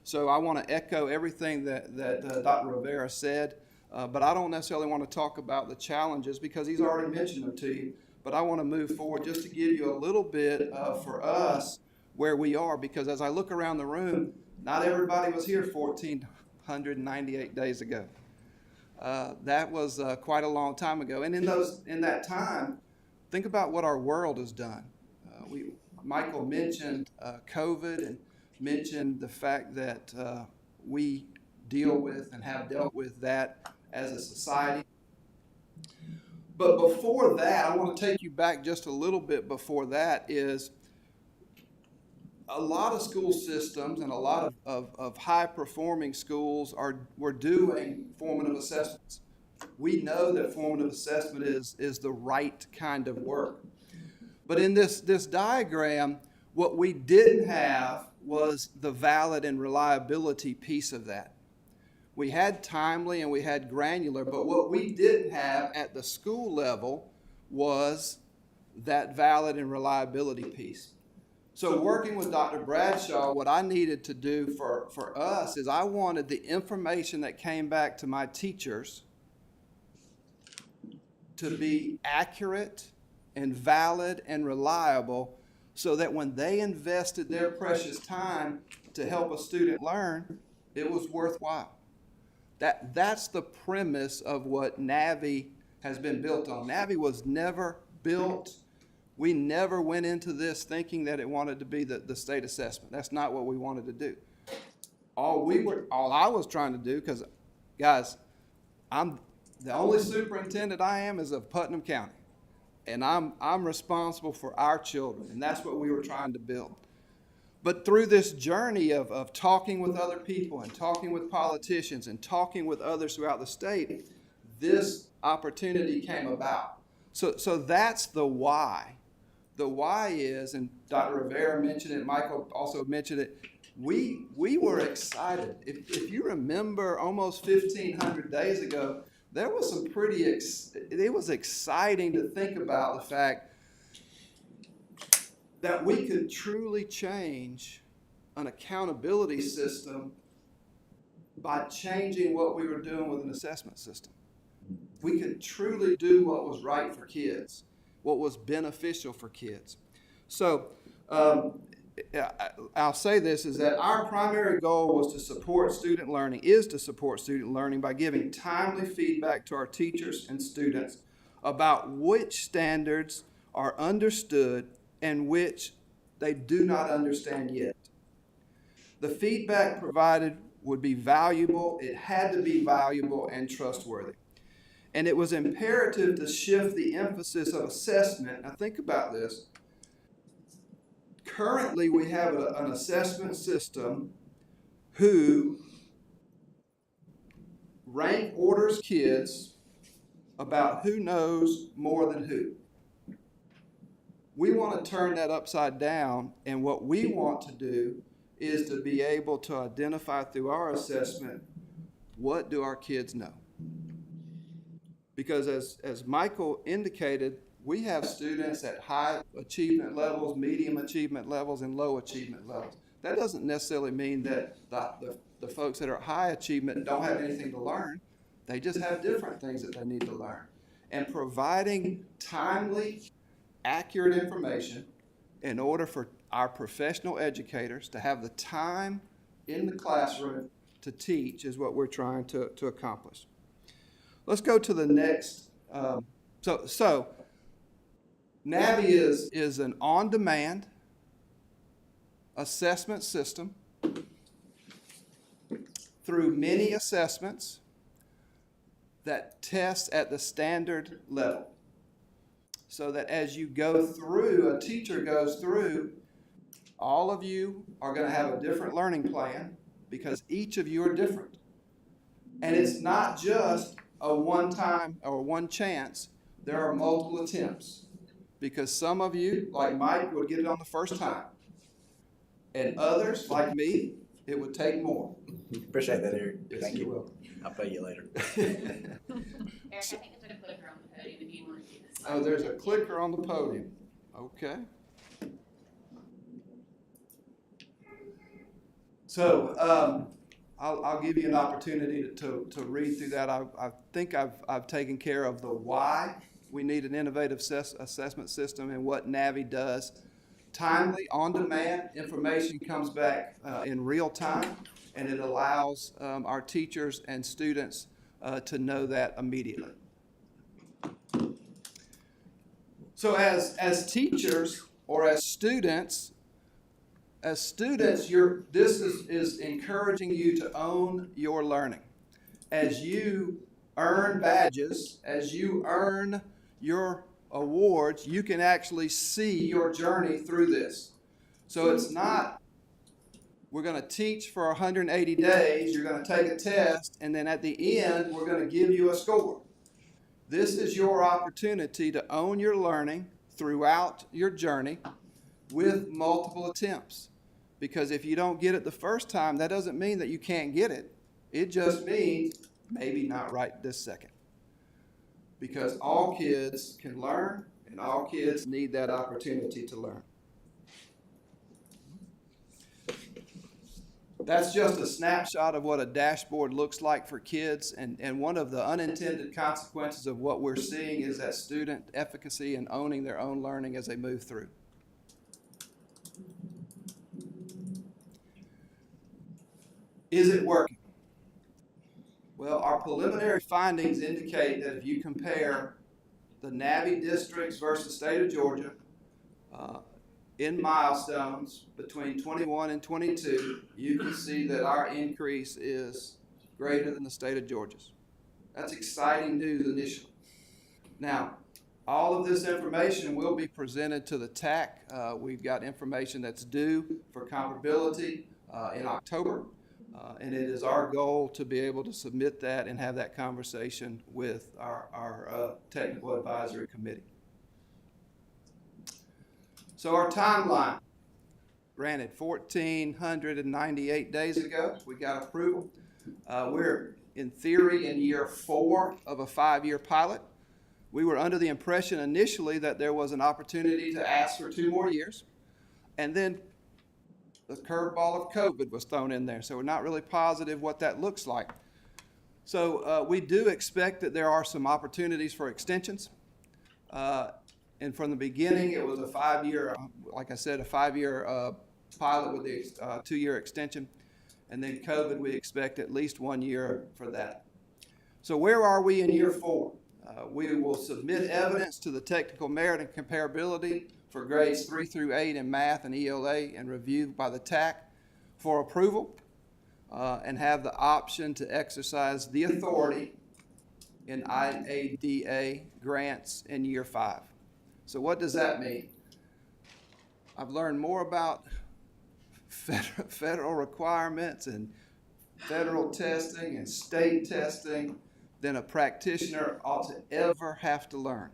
So I want to echo everything that Dr. Rivera said. But I don't necessarily want to talk about the challenges because he's already mentioned them to you. But I want to move forward just to give you a little bit for us where we are, because as I look around the room, not everybody was here 1,498 days ago. That was quite a long time ago. And in that time, think about what our world has done. Michael mentioned COVID and mentioned the fact that we deal with and have dealt with that as a society. But before that, I want to take you back just a little bit before that, is a lot of school systems and a lot of high-performing schools were doing formative assessments. We know that formative assessment is the right kind of work. But in this diagram, what we didn't have was the valid and reliability piece of that. We had timely and we had granular, but what we didn't have at the school level was that valid and reliability piece. So working with Dr. Bradshaw, what I needed to do for us is I wanted the information that came back to my teachers to be accurate and valid and reliable, so that when they invested their precious time to help a student learn, it was worthwhile. That's the premise of what NAVI has been built on. NAVI was never built. We never went into this thinking that it wanted to be the state assessment. That's not what we wanted to do. All I was trying to do, because guys, I'm the only superintendent I am is of Putnam County, and I'm responsible for our children, and that's what we were trying to build. But through this journey of talking with other people and talking with politicians and talking with others throughout the state, this opportunity came about. So that's the why. The why is, and Dr. Rivera mentioned it, Michael also mentioned it, we were excited. If you remember almost 1,500 days ago, there was some it was exciting to think about the fact that we could truly change an accountability system by changing what we were doing with an assessment system. We could truly do what was right for kids, what was beneficial for kids. So I'll say this, is that our primary goal was to support student learning, is to support student learning by giving timely feedback to our teachers and students about which standards are understood and which they do not understand yet. The feedback provided would be valuable, it had to be valuable and trustworthy. And it was imperative to shift the emphasis of assessment. Now think about this. Currently, we have an assessment system who rank orders kids about who knows more than who. We want to turn that upside down, and what we want to do is to be able to identify through our assessment, what do our kids know? Because as Michael indicated, we have students at high achievement levels, medium achievement levels, and low achievement levels. That doesn't necessarily mean that the folks that are at high achievement don't have anything to learn. They just have different things that they need to learn. And providing timely, accurate information in order for our professional educators to have the time in the classroom to teach is what we're trying to accomplish. Let's go to the next. So NAVI is an on-demand assessment system through many assessments that test at the standard level. So that as you go through, a teacher goes through, all of you are going to have a different learning plan because each of you are different. And it's not just a one-time or one chance. There are multiple attempts because some of you, like Mike, would get it on the first time. And others, like me, it would take more. Appreciate that, Eric. Yes, Thank you. will. I'll pay you later. Eric, I think there's a clicker on the podium if you want to do this. Oh, there's a clicker on the podium. Okay. So I'll give you an opportunity to read through that. I think I've taken care of the why we need an innovative assessment system and what NAVI does. Timely, on-demand information comes back in real time, and it allows our teachers and students to know that immediately. So as teachers or as students, this is encouraging you to own your learning. As you earn badges, as you earn your awards, you can actually see your journey through this. So it's not, we're going to teach for 180 days, you're going to take a test, and then at the end, we're going to give you a score. This is your opportunity to own your learning throughout your journey with multiple attempts. Because if you don't get it the first time, that doesn't mean that you can't get it. It just means maybe not right this second. Because all kids can learn, and all kids need that opportunity to learn. That's just a snapshot of what a dashboard looks like for kids, and one of the unintended consequences of what we're seeing is that student efficacy and owning their own learning as they move through. Is it working? Well, our preliminary findings indicate that if you compare the NAVI districts versus state of Georgia in milestones between 21 and 22, you can see that our increase is greater than the state of Georgia's. That's exciting news initially. Now, all of this information will be presented to the TAC. We've got information that's due for comparability in October. And it is our goal to be able to submit that and have that conversation with our technical advisory committee. So our timeline, granted 1,498 days ago, we got approval. We're in theory in year 4 of a 5-year pilot. We were under the impression initially that there was an opportunity to ask for 2 more years. And then the curveball of COVID was thrown in there, so we're not really positive what that looks like. So we do expect that there are some opportunities for extensions. And from the beginning, it was a 5-year, like I said, a 5-year pilot with the 2-year extension. And then COVID, we expect at least 1 year for that. So where are we in year 4? We will submit evidence to the technical merit and comparability for grades 3 through 8 in math and ELA and reviewed by the TAC for approval, and have the option to exercise the authority in IADA grants in year 5. So what does that mean? I've learned more about federal requirements and federal testing and state testing than a practitioner ought to ever have to learn.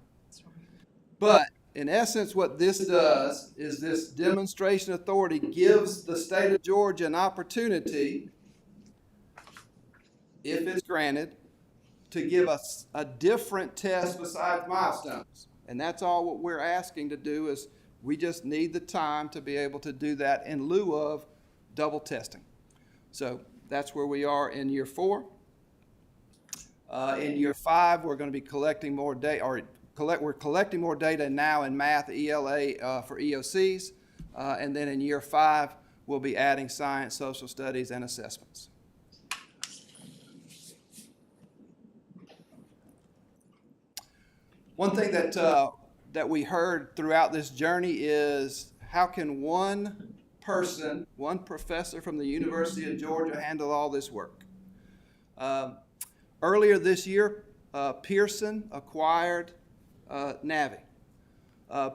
But in essence, what this does is this demonstration authority gives the state of Georgia an opportunity, if it's granted, to give us a different test besides milestones. And that's all what we're asking to do, is we just need the time to be able to do that in lieu of double testing. So that's where we are in year 4. In year 5, we're going to be collecting more data, we're collecting more data now in math, ELA for EOCs, and then in year 5, we'll be adding science, social studies, and assessments. One thing that we heard throughout this journey is, how can one person, one professor from the University of Georgia handle all this work? Earlier this year, Pearson acquired Navi.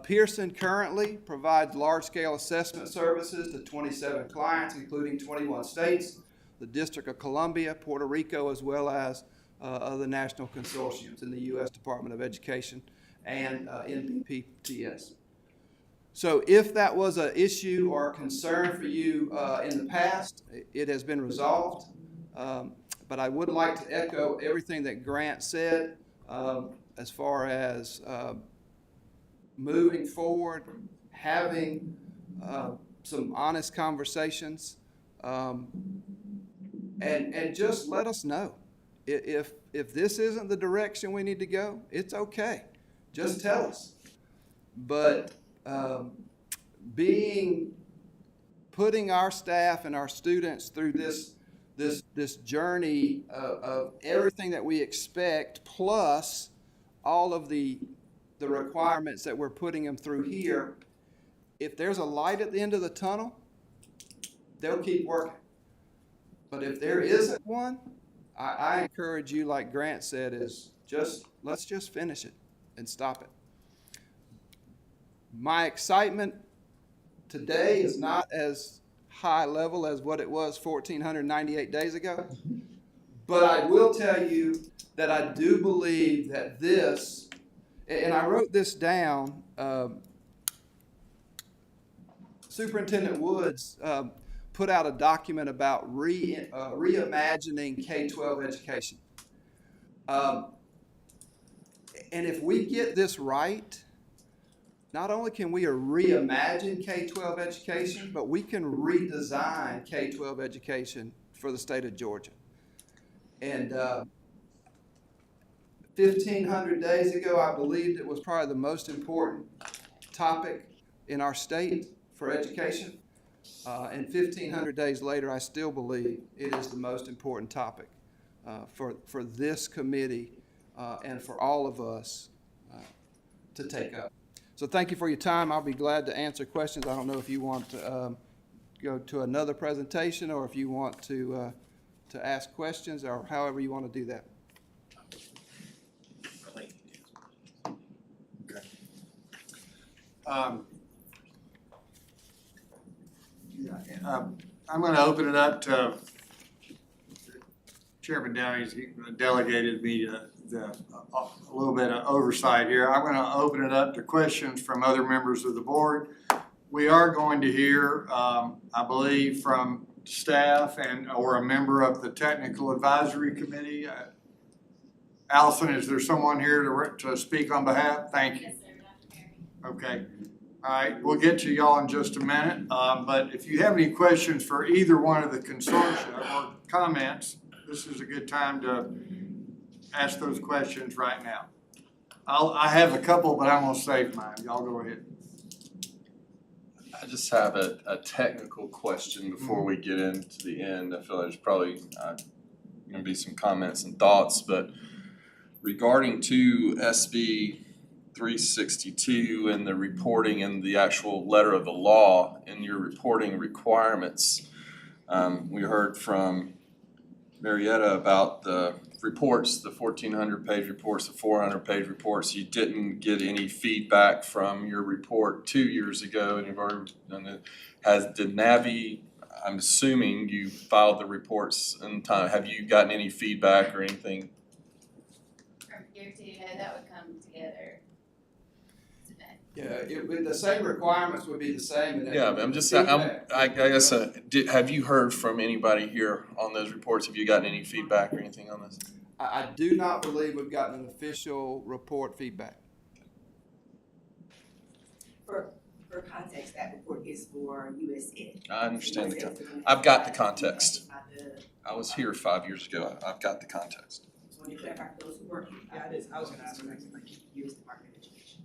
Pearson currently provides large-scale assessment services to 27 clients, including 21 states, the District of Columbia, Puerto Rico, as well as other national consortiums in the U.S. Department of Education and NBPTS. So if that was an issue or a concern for you in the past, it has been resolved. But I would like to echo everything that Grant said as far as moving forward, having some honest conversations, and just let us know. If this isn't the direction we need to go, it's okay. Just tell us. But putting our staff and our students through this journey of everything that we expect, plus all of the requirements that we're putting them through here, if there's a light at the end of the tunnel, they'll keep working. But if there isn't one, I encourage you, like Grant said, is let's just finish it and stop it. My excitement today is not as high level as what it was 1,498 days ago, but I will tell you that I do believe that this, and I wrote this down, Superintendent Woods put out a document about reimagining K-12 education. And if we get this right, not only can we reimagine K-12 education, but we can redesign K-12 education for the state of Georgia. And 1,500 days ago, I believed it was probably the most important topic in our state for education. And 1,500 days later, I still believe it is the most important topic for this committee and for all of us to take up. So thank you for your time. I'll be glad to answer questions. I don't know if you want to go to another presentation or if you want to ask questions, or however you want to do that. I'm going to open it up to Chairman Downey's delegated me a little bit of oversight here. I'm going to open it up to questions from other members of the board. We are going to hear, I believe, from staff or a member of the Technical Advisory Committee. Allison, is there someone here to speak on behalf? Thank you. Yes, sir, Dr. Perry. Okay. All right, we'll get to y'all in just a minute. But if you have any questions for either one of the consortia or comments, this is a good time to ask those questions right now. I have a couple, but I'm going to save mine. Y'all go ahead. I just have a technical question before we get into the end. I feel like there's probably gonna be some comments and thoughts, but regarding to SB 362 and the reporting and the actual letter of the law in your reporting requirements, we heard from Marietta about the reports, the 1,400-page reports, the 400-page reports. You didn't get any feedback from your report 2 years ago, and you've already done it. Did Navi, I'm assuming you filed the reports in time. Have you gotten any feedback or anything? From year two, no, that would come together. Yeah, the same requirements would be the same. and Yeah, but I'm just, I guess, have you heard from anybody here on those reports? Have you gotten any feedback or anything on this? I do not believe we've gotten an official report feedback. For context, that report is for USN. I understand I've got the context. I was here 5 years ago. I've got the context. Just want to clarify for those who weren't here. Yeah, it is. I was gonna ask you next, like, US Department of Education.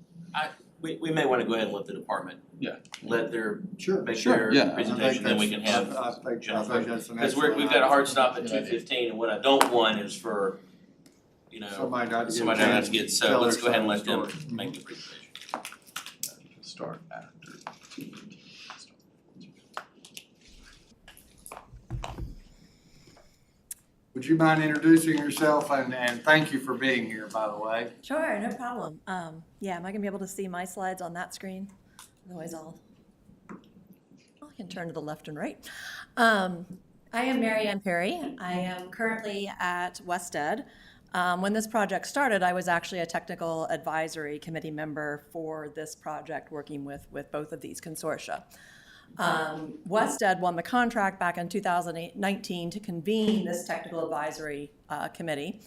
We may wanna go ahead and let the department. Yeah. Let their, Sure. make Sure, their yeah. presentation, then we can have. I think general that's an Because excellent we've got a hard idea. stop at 2:15, and what I don't want is for, you know, Somebody not to get a somebody not chance to get, to so tell let's their go ahead and let side them of the story. make the presentation. Start after 2:15. Would you mind introducing yourself and thank you for being here, by the way? Sure, no problem. Yeah, am I gonna be able to see my slides on that screen? Otherwise I can turn to the left and right. I am Mary Ann Perry. I am currently at WestEd. When this project started, I was actually a technical advisory committee member for this project, working with both of these consortia. WestEd won the contract back in 2019 to convene this technical advisory committee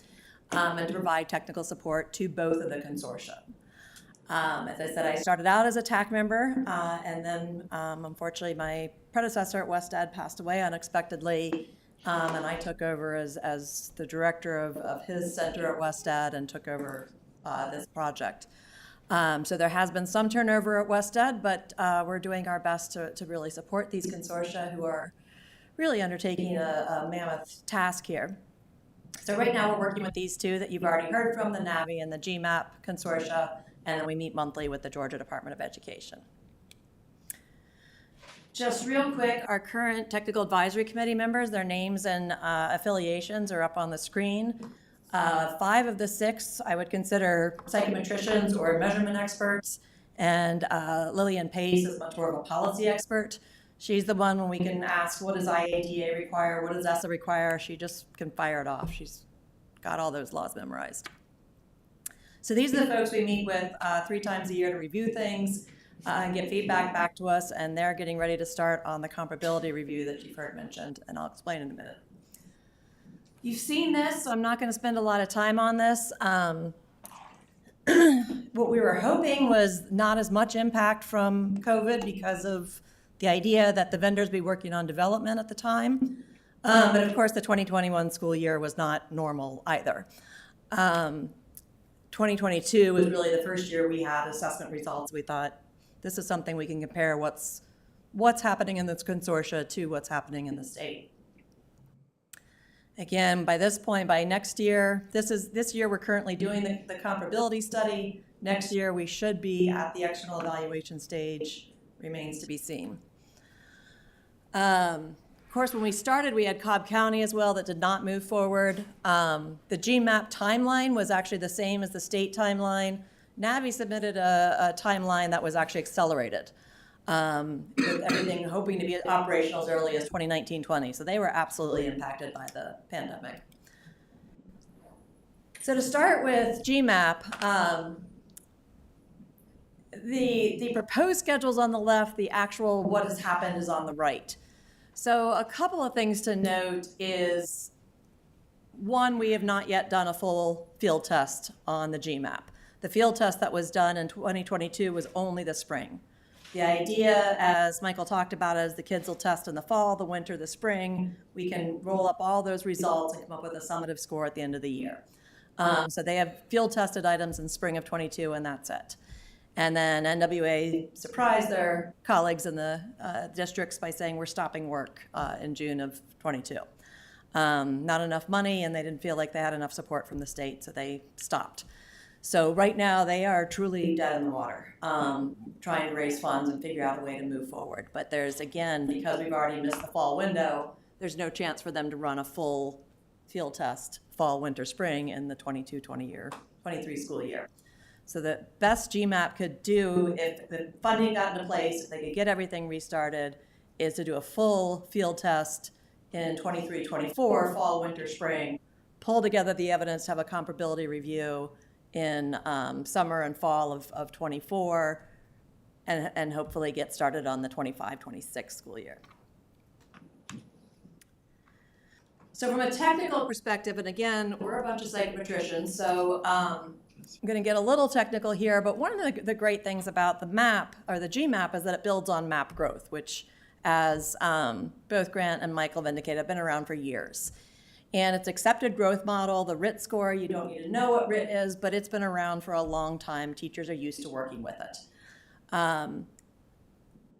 and to provide technical support to both of the consortia. As I said, I started out as a TAC member, and then unfortunately my predecessor at WestEd passed away unexpectedly, and I took over as the director of his center at WestEd and took over this project. So there has been some turnover at WestEd, but we're doing our best to really support these consortia who are really undertaking a mammoth task here. So right now we're working with these two that you've already heard from, the NAVI and the GMAP consortia, and then we meet monthly with the Georgia Department of Education. Just real quick, our current technical advisory committee members, their names and affiliations are up on the screen. 5 of the 6 I would consider psychometricians or measurement experts, and Lillian Pace is much more of a policy expert. She's the one when we can ask, what does IADA require, what does ESSA require, she just can fire it off. She's got all those laws memorized. So these are the folks we meet with 3 times a year to review things, get feedback back to us, and they're getting ready to start on the comparability review that you've heard mentioned, and I'll explain in a minute. You've seen this, so I'm not going to spend a lot of time on this. What we were hoping was not as much impact from COVID because of the idea that the vendors be working on development at the time. But of course, the 2021 school year was not normal either. 2022 was really the first year we had assessment results. We thought this is something we can compare what's happening in this consortia to what's happening in the state. Again, by this point, by next year, this year we're currently doing the comparability study. Next year we should be at the external evaluation stage, remains to be seen. Of course, when we started, we had Cobb County as well that did not move forward. The GMAP timeline was actually the same as the state timeline. NAVI submitted a timeline that was actually accelerated, with everything hoping to be operational as early as 2019-20. So they were absolutely impacted by the pandemic. So to start with GMAP, the proposed schedule's on the left, the actual what has happened is on the right. So a couple of things to note is, one, we have not yet done a full field test on the GMAP. The field test that was done in 2022 was only the spring. The idea, as Michael talked about, is the kids will test in the fall, the winter, the spring. We can roll up all those results and come up with a summative score at the end of the year. So they have field tested items in spring of 22, and that's it. And then NWA surprised their colleagues in the districts by saying we're stopping work in June of 22. Not enough money, and they didn't feel like they had enough support from the state, so they stopped. So right now, they are truly dead in the water, trying to raise funds and figure out a way to move forward. But there's, again, because we've already missed the fall window, there's no chance for them to run a full field test fall, winter, spring in the 23 school year. So the best GMAP could do, if the funding got into place, if they could get everything restarted, is to do a full field test in 23-24, fall, winter, spring, pull together the evidence, have a comparability review in summer and fall of 24, and hopefully get started on the 25-26 school year. So from a technical perspective, and again, we're a bunch of psychometricians, so I'm going to get a little technical here, but one of the great things about the MAP, or the GMAP, is that it builds on MAP growth, which, as both Grant and Michael have indicated, have been around for years. And it's accepted growth model. The RIT score, you don't need to know what RIT is, but it's been around for a long time. Teachers are used to working with it.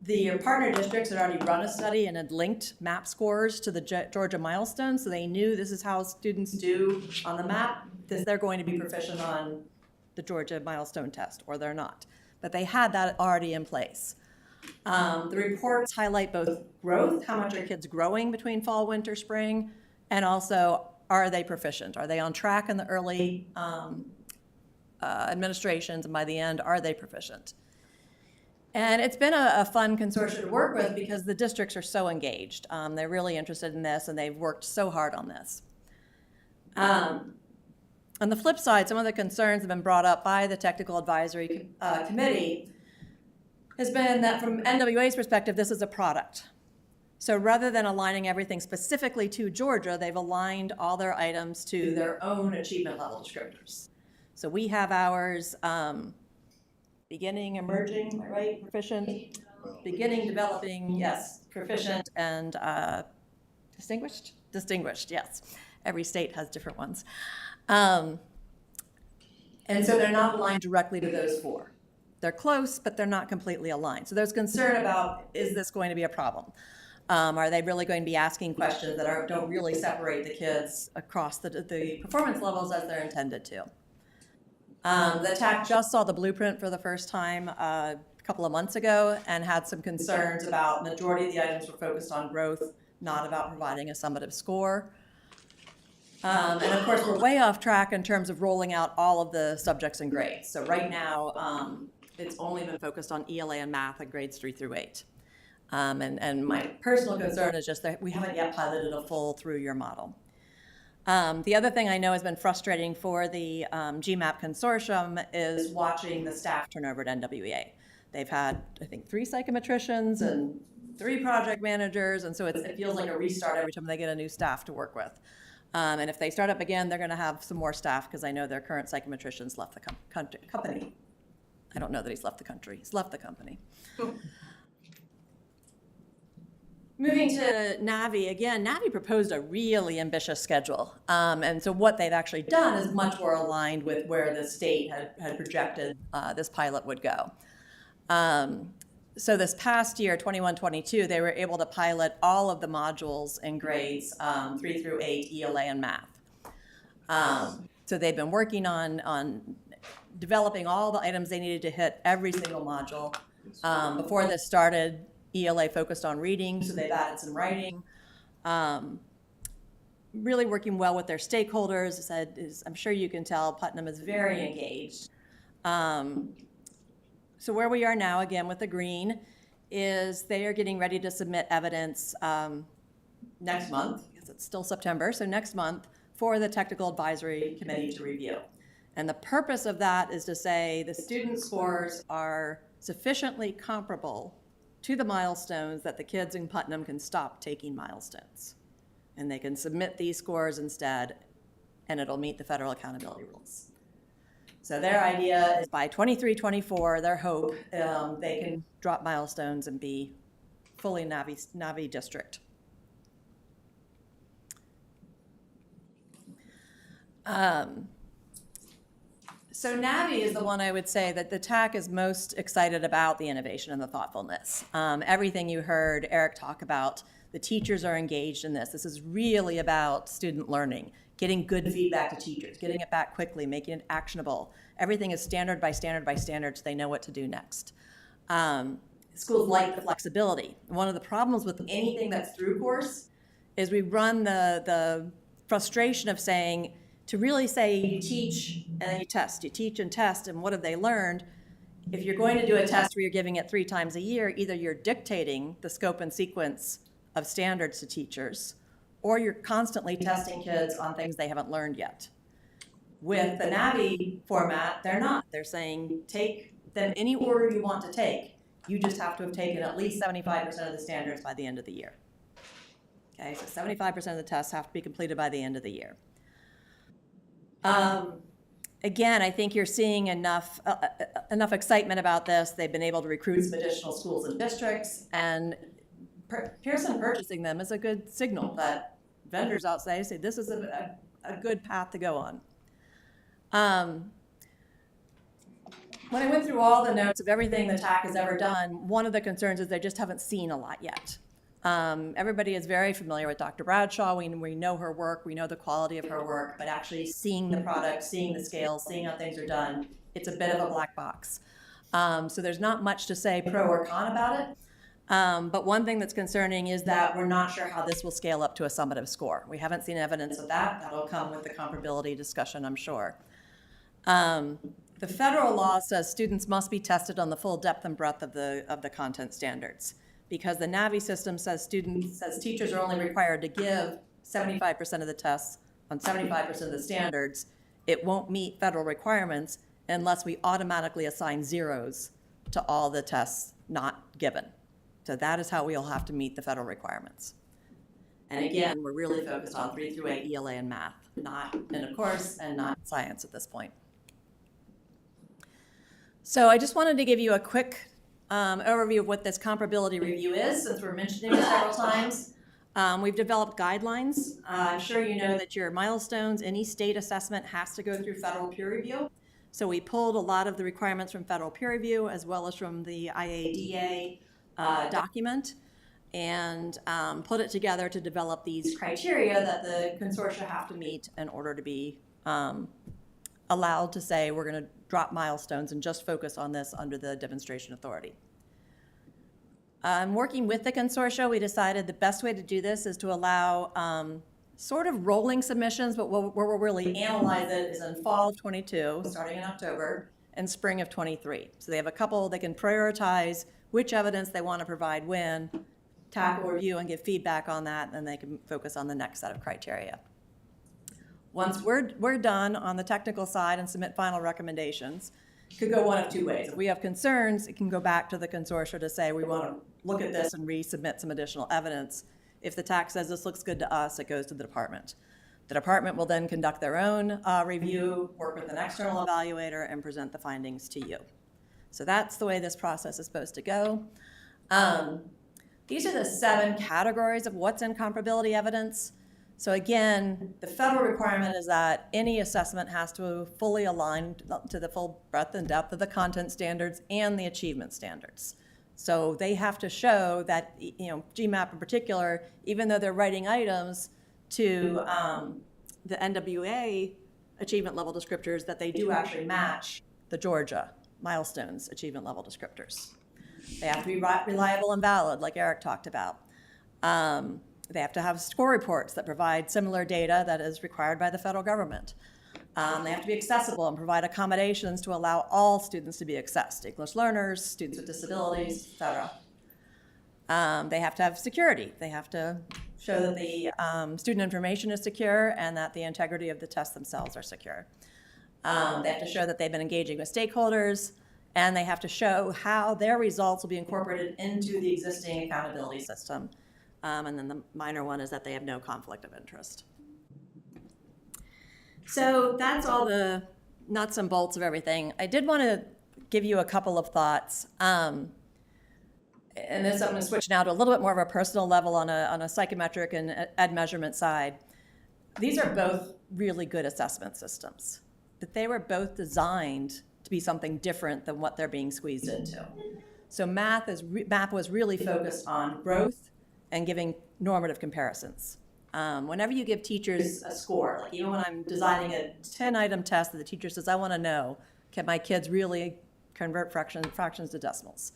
The partner districts had already run a study and had linked MAP scores to the Georgia milestones, so they knew this is how students do on the MAP, because they're going to be proficient on the Georgia milestone test, or they're not. But they had that already in place. The reports highlight both growth, how much are kids growing between fall, winter, spring, and also, are they proficient? Are they on track in the early administrations, and by the end, are they proficient? And it's been a fun consortium to work with because the districts are so engaged. They're really interested in this, and they've worked so hard on this. On the flip side, some of the concerns have been brought up by the Technical Advisory Committee has been that from NWA's perspective, this is a product. So rather than aligning everything specifically to Georgia, they've aligned all their items to their own achievement level descriptors. So we have ours beginning, emerging, right, proficient, beginning, developing, yes, proficient, and distinguished? Distinguished, yes. Every state has different ones. And so they're not aligned directly to those four. They're close, but they're not completely aligned. So there's concern about, is this going to be a problem? Are they really going to be asking questions that don't really separate the kids across the performance levels as they're intended to? The TAC just saw the blueprint for the first time a couple of months ago and had some concerns about majority of the items were focused on growth, not about providing a summative score. And of course, we're way off track in terms of rolling out all of the subjects and grades. So right now, it's only been focused on ELA and math at grades 3 through 8. And my personal concern is just that we haven't yet piloted a full through-year model. The other thing I know has been frustrating for the GMAP consortium is watching the staff turnover at NWEA. They've had, I think, 3 psychometricians and 3 project managers, and so it feels like a restart every time they get a new staff to work with. And if they start up again, they're going to have some more staff because I know their current psychometrician's left the company. I don't know that he's left the country. He's left the company. Moving to Navi, again, Navi proposed a really ambitious schedule. And so what they've actually done is much more aligned with where the state had projected this pilot would go. So this past year, 21-22, they were able to pilot all of the modules in grades 3 through 8, ELA and math. So they've been working on developing all the items they needed to hit every single module. Before this started, ELA focused on reading, so they've added some writing. Really working well with their stakeholders. I'm sure you can tell, Putnam is very engaged. So where we are now, again, with the green, is they are getting ready to submit evidence next month, because it's still September, so next month, for the Technical Advisory Committee to review. And the purpose of that is to say the student scores are sufficiently comparable to the milestones that the kids in Putnam can stop taking milestones. And they can submit these scores instead, and it'll meet the federal accountability rules. So their idea is by 23-24, their hope, they can drop milestones and be fully Navi district. So NAVI is the one I would say that the TAC is most excited about the innovation and the thoughtfulness. Everything you heard Eric talk about, the teachers are engaged in this. This is really about student learning, getting good feedback to teachers, getting it back quickly, making it actionable. Everything is standard by standard by standard, so they know what to do next. Schools like the flexibility. One of the problems with anything that's through course is we run the frustration of saying, to really say you teach and then you test, you teach and test, and what have they learned? If you're going to do a test where you're giving it 3 times a year, either you're dictating the scope and sequence of standards to teachers, or you're constantly testing kids on things they haven't learned yet. With the NAVI format, they're not. They're saying take them any order you want to take. You just have to have taken at least 75% of the standards by the end of the year. Okay, so 75% of the tests have to be completed by the end of the year. Again, I think you're seeing enough excitement about this. They've been able to recruit some additional schools and districts, and Pearson purchasing them is a good signal that vendors outside say this is a good path to go on. When I went through all the notes of everything the TAC has ever done, one of the concerns is they just haven't seen a lot yet. Everybody is very familiar with Dr. Bradshaw. We know her work, we know the quality of her work, but actually seeing the product, seeing the scales, seeing how things are done, it's a bit of a black box. So there's not much to say pro or con about it. But one thing that's concerning is that we're not sure how this will scale up to a summative score. We haven't seen evidence of that. That'll come with the comparability discussion, I'm sure. The federal law says students must be tested on the full depth and breadth of the content standards. Because the NAVI system says teachers are only required to give 75% of the tests on 75% of the standards, it won't meet federal requirements unless we automatically assign zeros to all the tests not given. So that is how we'll have to meet the federal requirements. And again, we're really focused on 3 through 8 ELA and math, not in a course and not science at this point. So I just wanted to give you a quick overview of what this comparability review is, since we're mentioning it several times. We've developed guidelines. I'm sure you know that your milestones, any state assessment has to go through federal peer review. So we pulled a lot of the requirements from federal peer review as well as from the IADA document and put it together to develop these criteria that the consortia have to meet in order to be allowed to say we're going to drop milestones and just focus on this under the demonstration authority. Working with the consortia, we decided the best way to do this is to allow sort of rolling submissions, but where we'll really analyze it is in fall of 22, starting in October, and spring of 23. So they have a couple, they can prioritize which evidence they want to provide when, tackle, review, and give feedback on that, and then they can focus on the next set of criteria. Once we're done on the technical side and submit final recommendations, it could go one of 2 ways. If we have concerns, it can go back to the consortia to say we want to look at this and resubmit some additional evidence. If the TAC says this looks good to us, it goes to the department. The department will then conduct their own review, work with an external evaluator, and present the findings to you. So that's the way this process is supposed to go. These are the 7 categories of what's in comparability evidence. So again, the federal requirement is that any assessment has to fully align to the full breadth and depth of the content standards and the achievement standards. So they have to show that, GMAP in particular, even though they're writing items to the NWA achievement level descriptors, that they do actually match the Georgia milestones achievement level descriptors. They have to be reliable and valid, like Eric talked about. They have to have score reports that provide similar data that is required by the federal government. They have to be accessible and provide accommodations to allow all students to be accessed, English learners, students with disabilities, et cetera. They have to have security. They have to show that the student information is secure and that the integrity of the tests themselves are secure. They have to show that they've been engaging with stakeholders, and they have to show how their results will be incorporated into the existing accountability system. And then the minor one is that they have no conflict of interest. So that's all the nuts and bolts of everything. I did want to give you a couple of thoughts. And this, I'm going to switch now to a little bit more of a personal level on a psychometric and ed measurement side. These are both really good assessment systems. that they were both designed to be something different than what they're being squeezed into. So math was really focused on growth and giving normative comparisons. Whenever you give teachers a score, like even when I'm designing a 10-item test that the teacher says, I want to know, can my kids really convert fractions to decimals?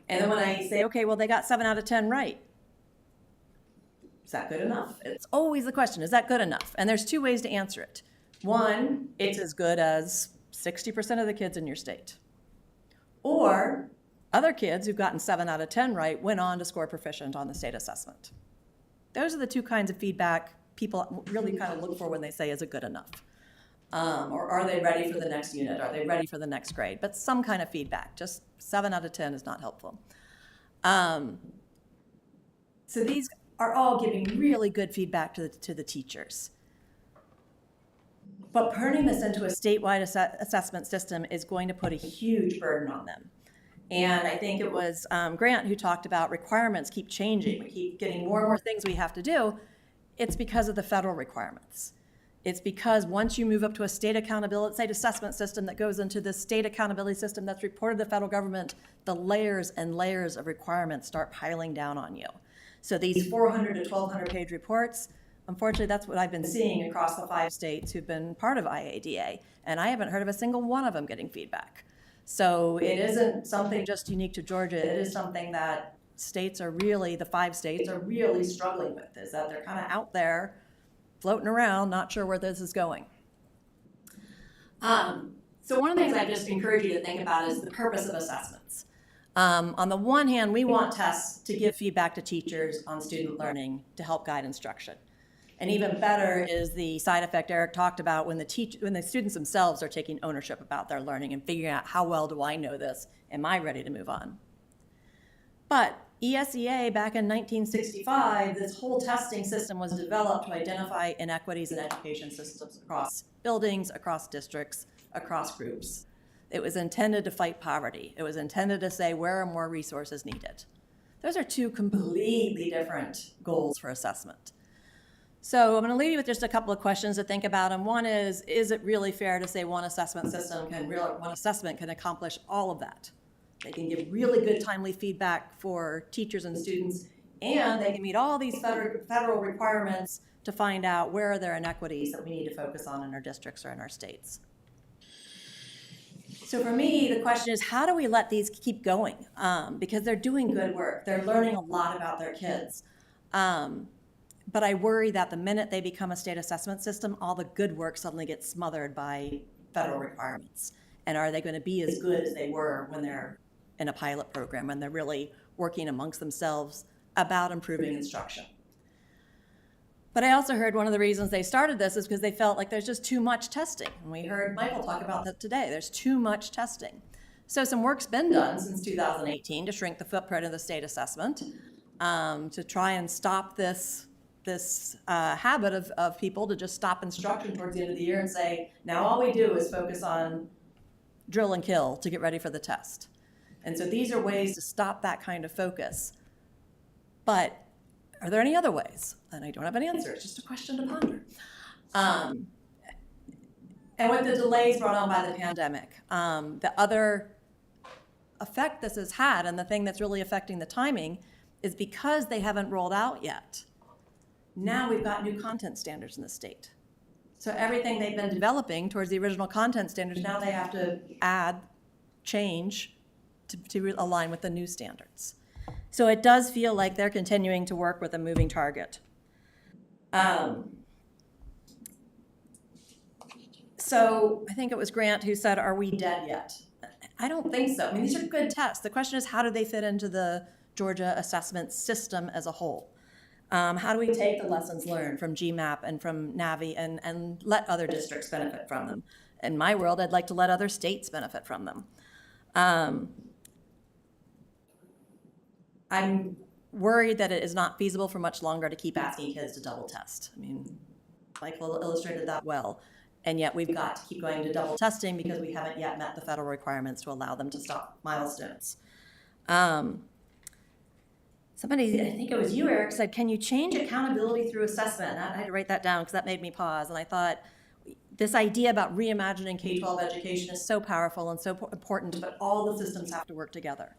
And then when I say, okay, well, they got 7 out of 10 right. Is that good enough? It's always the question, is that good enough? And there's 2 ways to answer it. One, it's as good as 60% of the kids in your state. Or other kids who've gotten 7 out of 10 right went on to score proficient on the state assessment. Those are the 2 kinds of feedback people really kind of look for when they say, is it good enough? Or are they ready for the next unit? Are they ready for the next grade? But some kind of feedback, just 7 out of 10 is not helpful. So these are all giving really good feedback to the teachers. But turning this into a statewide assessment system is going to put a huge burden on them. And I think it was Grant who talked about requirements keep changing. We keep getting more and more things we have to do. It's because of the federal requirements. It's because once you move up to a state assessment system that goes into the state accountability system that's reported to the federal government, the layers and layers of requirements start piling down on you. So these 400 to 1,200 page reports, unfortunately, that's what I've been seeing across the 5 states who've been part of IADA, and I haven't heard of a single one of them getting feedback. So it isn't something just unique to Georgia. It is something that the 5 states are really struggling with, is that they're kind of out there floating around, not sure where this is going. So one of the things I just encourage you to think about is the purpose of assessments. On the one hand, we want tests to give feedback to teachers on student learning to help guide instruction. And even better is the side effect Eric talked about when the students themselves are taking ownership about their learning and figuring out how well do I know this? Am I ready to move on? But ESEA back in 1965, this whole testing system was developed to identify inequities in education systems across buildings, across districts, across groups. It was intended to fight poverty. It was intended to say where are more resources needed. Those are 2 completely different goals for assessment. So I'm going to leave you with just a couple of questions to think about. And one is it really fair to say one assessment can accomplish all of that? They can give really good timely feedback for teachers and students, and they can meet all these federal requirements to find out where are there inequities that we need to focus on in our districts or in our states. So for me, the question is, how do we let these keep going? Because they're doing good work. They're learning a lot about their kids. But I worry that the minute they become a state assessment system, all the good work suddenly gets smothered by federal requirements. And are they going to be as good as they were when they're in a pilot program, when they're really working amongst themselves about improving instruction? But I also heard one of the reasons they started this is because they felt like there's just too much testing. And we heard Michael talk about that today. There's too much testing. So some work's been done since 2018 to shrink the footprint of the state assessment, to try and stop this habit of people to just stop instruction towards the end of the year and say, now all we do is focus on drill and kill to get ready for the test. And so these are ways to stop that kind of focus. But are there any other ways? And I don't have an answer. It's just a question to ponder. And with the delays brought on by the pandemic, the other effect this has had, and the thing that's really affecting the timing, is because they haven't rolled out yet. Now we've got new content standards in the state. So everything they've been developing towards the original content standards, now they have to change to align with the new standards. So it does feel like they're continuing to work with a moving target. So I think it was Grant who said, are we dead yet? I don't think so. I mean, these are good tests. The question is, how do they fit into the Georgia assessment system as a whole? How do we take the lessons learned from GMAP and from NAVI and let other districts benefit from them? In my world, I'd like to let other states benefit from them. I'm worried that it is not feasible for much longer to keep asking kids to double test. I mean, Michael illustrated that well. And yet we've got to keep going to double testing because we haven't yet met the federal requirements to allow them to stop milestones. Somebody, I think it was you, Eric, said, can you change accountability through assessment? And I had to write that down because that made me pause. And I thought, this idea about reimagining K-12 education is so powerful and so important, but all the systems have to work together.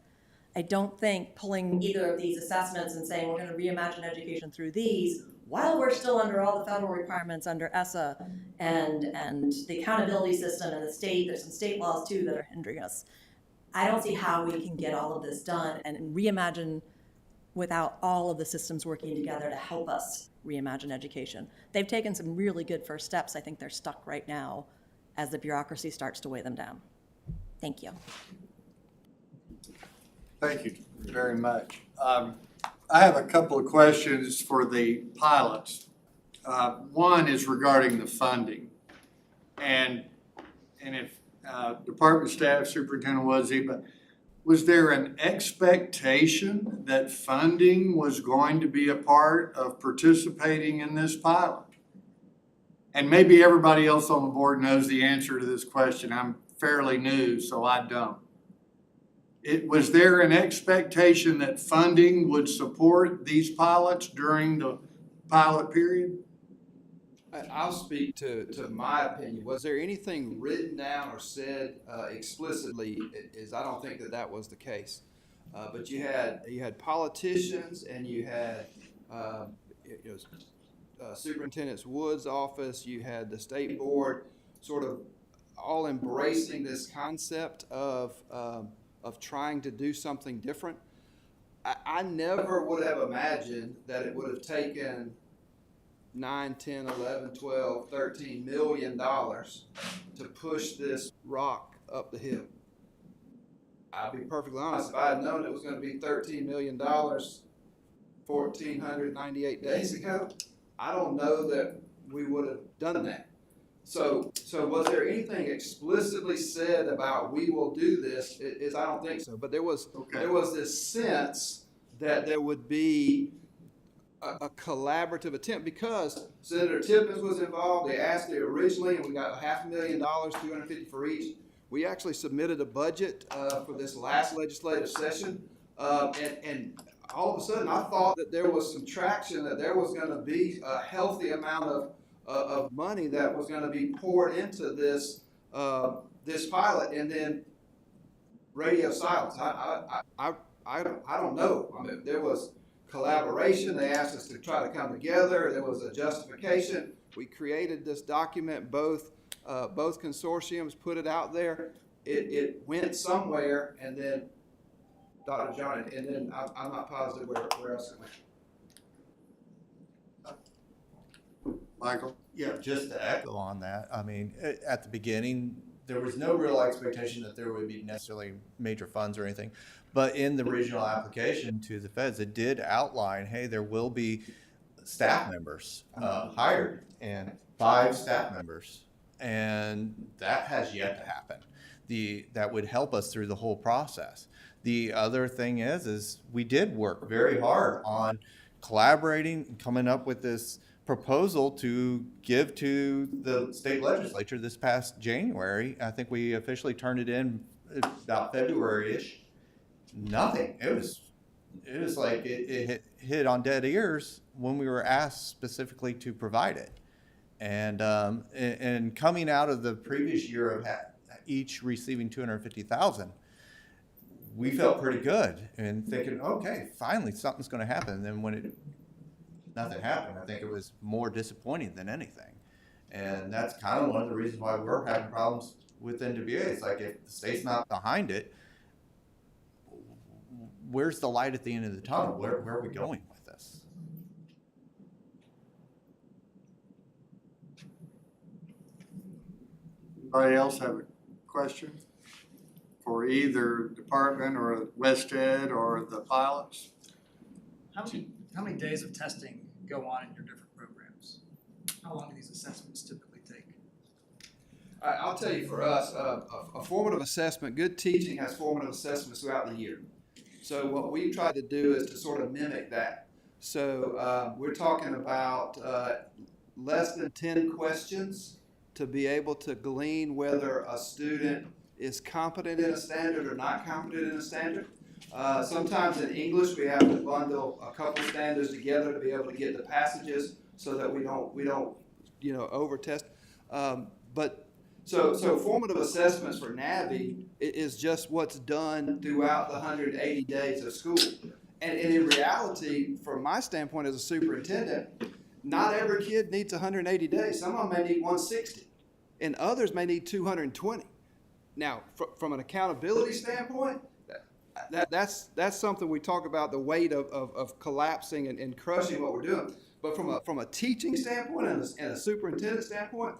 I don't think pulling either of these assessments and saying we're going to reimagine education through these while we're still under all the federal requirements under ESSA and the accountability system and the state, there's some state laws too that are hindering us. I don't see how we can get all of this done and reimagine without all of the systems working together to help us reimagine education. They've taken some really good first steps. I think they're stuck right now as the bureaucracy starts to weigh them down. Thank you. Thank you very much. I have a couple of questions for the pilots. One is regarding the funding. And if department staff, superintendent but was there an expectation that funding was going to be a part of participating in this pilot? And maybe everybody else on the board knows the answer to this question. I'm fairly new, so I don't. Was there an expectation that funding would support these pilots during the pilot period? I'll speak to my opinion. Was there anything written down or said explicitly? I don't think that was the case. But you had politicians and you had Superintendent Wood's office. You had the state board, sort of all embracing this concept of trying to do something different. I never would have imagined that it would have taken 9, 10, 11, 12, 13 million dollars to push this rock up the hill. I'll be perfectly honest, if I had known it was going to be $13 million 1,498 days ago, I don't know that we would have done that. So was there anything explicitly said about we will do this? I don't think so. But there was this sense that there would be a collaborative attempt because Senator Tippins was involved. They asked it originally, and we got $500,000, $250 for each. We actually submitted a budget for this last legislative session, and all of a sudden I thought that there was some traction, that there was going to be a healthy amount of money that was going to be poured into this this pilot, and then radio silence. I don't know. I mean, there was collaboration. They asked us to try to come together. There was a justification. We created this document. Both consortiums put it out there. It went somewhere, and then Dr. John, and then I'm not positive where else it went. Michael? Yeah, just to echo on that, I mean, at the beginning, there was no real expectation that there would be necessarily major funds or anything. But in the regional application to the feds, it did outline, hey, there will be staff members hired, and 5 staff members. And that has yet to happen. That would help us through the whole process. The other thing is we did work very hard on collaborating and coming up with this proposal to give to the state legislature this past January. I think we officially turned it in about February-ish. Nothing. It was like it hit on dead ears when we were asked specifically to provide it. And coming out of the previous year of each receiving $250,000, we felt pretty good and thinking, okay, finally something's going to happen. And then when nothing happened, I think it was more disappointing than anything. And that's kind of one of the reasons why we're having problems with NWA. It's like if the state's not behind it, where's the light at the end of the tunnel? Where are we going with this? Anybody else have a question for either department or West Ed or the pilots? How many days of testing go on in your different programs? How long do these assessments typically take? I'll tell you, for us, a formative assessment, good teaching has formative assessments throughout the year. So what we try to do is to sort of mimic that. So we're talking about less than 10 questions to be able to glean whether a student is competent in a standard or not competent in a standard. Sometimes in English we have to bundle a couple standards together to be able to get the passages so that we don't over test. But, so formative assessments for NAVI is just what's done throughout the 180 days of school. And in reality, from my standpoint as a superintendent, not every kid needs 180 days. Some of them may need 160, and others may need 220. Now, from an accountability standpoint, that's something we talk about, the weight of collapsing and crushing what we're doing. But from a teaching standpoint and a superintendent standpoint,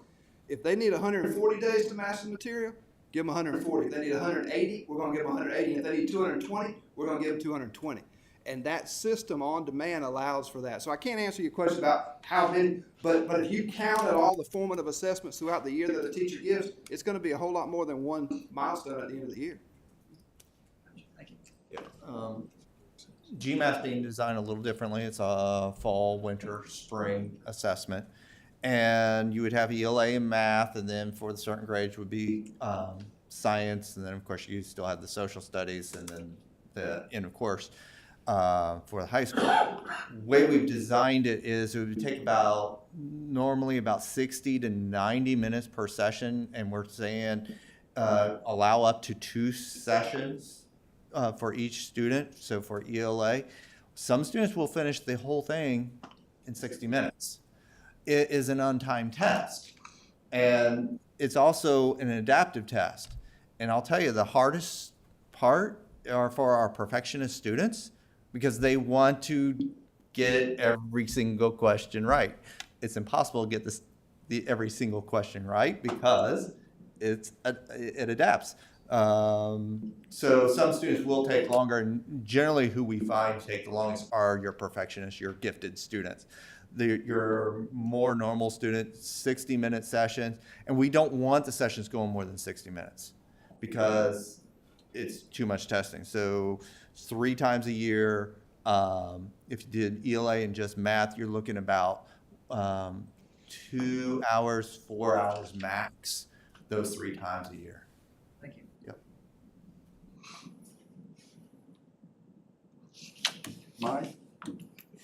if they need 140 days to master the material, give them 140. If they need 180, we're going to give them 180. If they need 220, we're going to give them 220. And that system on demand allows for that. So I can't answer your question about how many, but if you counted all the formative assessments throughout the year that a teacher gives, it's going to be a whole lot more than one milestone at the end of the year. GMAT's being designed a little differently. It's a fall, winter, spring assessment. And you would have ELA in math, and then for the certain grades would be science, and then of course you still have the social studies, and then the end of course for the high school. The way we've designed it is it would take normally about 60 to 90 minutes per session, and we're saying allow up to 2 sessions for each student. So for ELA, some students will finish the whole thing in 60 minutes. It is an untimed test, and it's also an adaptive test. And I'll tell you, the hardest part are for our perfectionist students, because they want to get every single question right. It's impossible to get every single question right because it adapts. So some students will take longer, and generally who we find take the longest are your perfectionists, your gifted students. Your more normal students, 60-minute sessions, and we don't want the sessions going more than 60 minutes because it's too much testing. So 3 times a year, if you did ELA and just math, you're looking about 2 hours, 4 hours max, those 3 times a year. Thank you. Yep. Mike?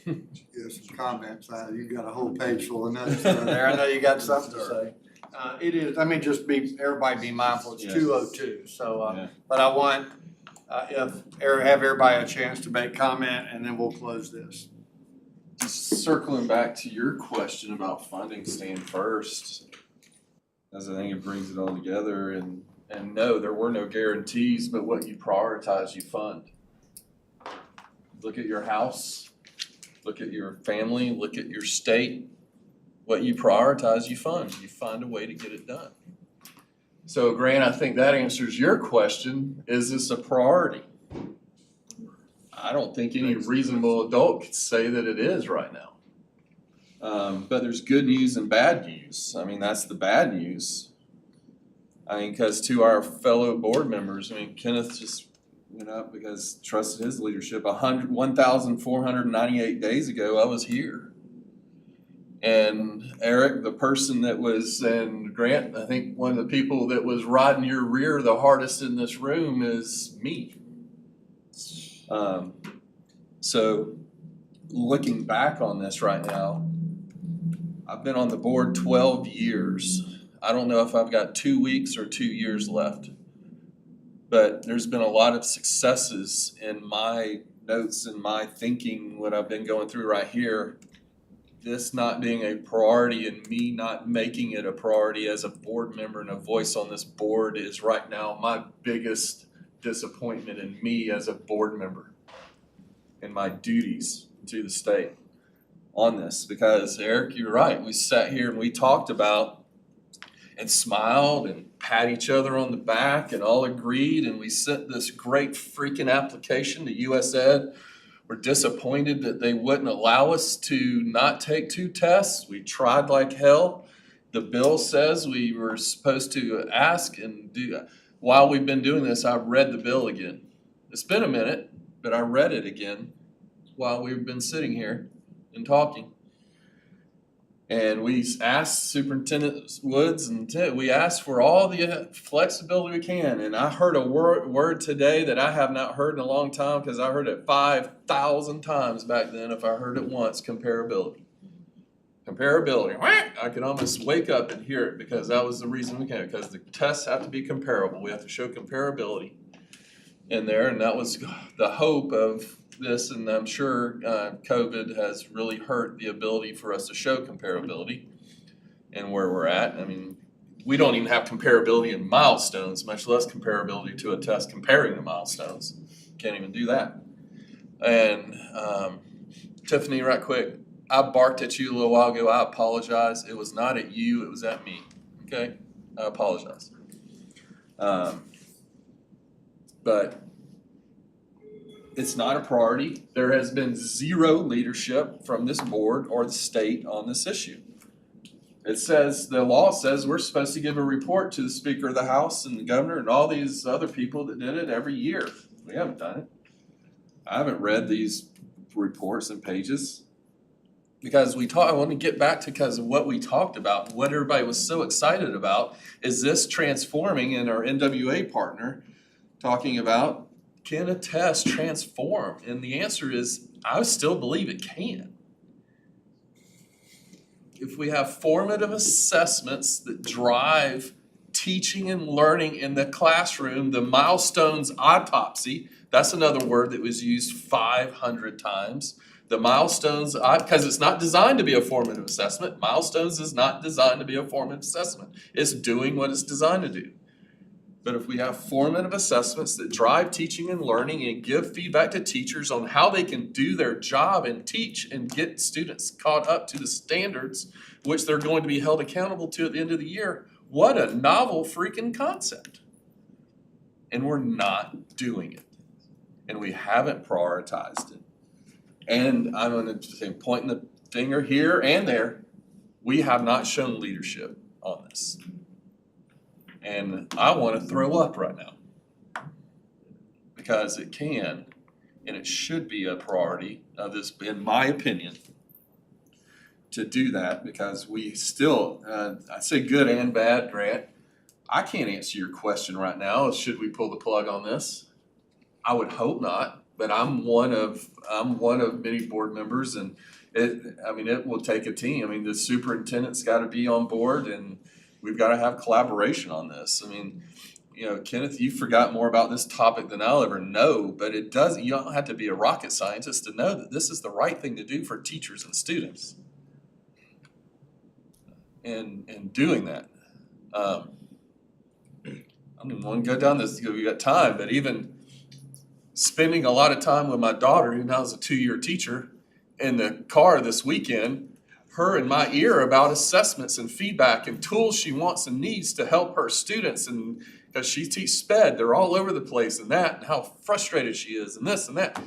Yes, some comments. You got a whole page full of notes there. I know you got something to say. It is, I mean, everybody be mindful, it's 2:02, so, but I want, have everybody a chance to make comment, and then we'll close this. Just circling back to your question about funding staying first, as I think it brings it all together, and no, there were no guarantees, but what you prioritize, you fund. Look at your house, look at your family, look at your state. What you prioritize, you fund. You find a way to get it done. So Grant, I think that answers your question. Is this a priority? I don't think any reasonable adult could say that it is right now. But there's good news and bad news. I mean, that's the bad news. I mean, because to our fellow board members, I mean, Kenneth just went up because trusted his leadership. 1,498 days ago, I was here. And Eric, the person that was, and Grant, I think one of the people that was riding your rear the hardest in this room is me. So looking back on this right now, I've been on the board 12 years. I don't know if I've got 2 weeks or 2 years left. But there's been a lot of successes in my notes and my thinking, what I've been going through right here. This not being a priority and me not making it a priority as a board member and a voice on this board is right now my biggest disappointment in me as a board member and my duties to the state on this. Because Eric, you're right. We sat here and we talked about and smiled and pat each other on the back and all agreed, and we sent this great freaking application to US Ed. We're disappointed that they wouldn't allow us to not take 2 tests. We tried like hell. The bill says we were supposed to ask and do. While we've been doing this, I've read the bill again. It's been a minute, but I read it again while we've been sitting here and talking. And we asked Superintendent Woods, and we asked for all the flexibility we can. And I heard a word today that I have not heard in a long time, because I heard it 5,000 times back then. If I heard it once, comparability. Comparability. I could almost wake up and hear it because that was the reason we came, because the tests have to be comparable. We have to show comparability in there, and that was the hope of this. And I'm sure COVID has really hurt the ability for us to show comparability and where we're at. I mean, we don't even have comparability in milestones, much less comparability to a test comparing the milestones. Can't even do that. And Tiffany, right quick, I barked at you a little while ago. I apologize. It was not at you, it was at me. Okay? I apologize. But it's not a priority. There has been zero leadership from this board or the state on this issue. It says, the law says we're supposed to give a report to the Speaker of the House and the governor and all these other people that did it every year. We haven't done it. I haven't read these reports and pages. Because I want to get back to because of what we talked about, what everybody was so excited about, is this transforming in our NWA partner talking about, can a test transform? And the answer is, I still believe it can. If we have formative assessments that drive teaching and learning in the classroom, the milestones autopsy, that's another word that was used 500 times. The milestones, because it's not designed to be a formative assessment. Milestones is not designed to be a formative assessment. It's doing what it's designed to do. But if we have formative assessments that drive teaching and learning and give feedback to teachers on how they can do their job and teach and get students caught up to the standards which they're going to be held accountable to at the end of the year, what a novel freaking concept. And we're not doing it. And we haven't prioritized it. And I'm going to say, pointing the finger here and there, we have not shown leadership on this. And I want to throw up right now. Because it can, and it should be a priority of this, in my opinion, to do that, because we still, I say good and bad, Grant. I can't answer your question right now. Should we pull the plug on this? I would hope not. But I'm one of many board members, and it will take a team. I mean, the superintendent's got to be on board, and we've got to have collaboration on this. I mean, Kenneth, you forgot more about this topic than I'll ever know, but you don't have to be a rocket scientist to know that this is the right thing to do for teachers and students. And doing that, I don't even want to go down this, we got time, but even spending a lot of time with my daughter, who now is a 2-year teacher, in the car this weekend, her in my ear about assessments and feedback and tools she wants and needs to help her students. And because she teaches SPED, they're all over the place, and that, and how frustrated she is, and this and that.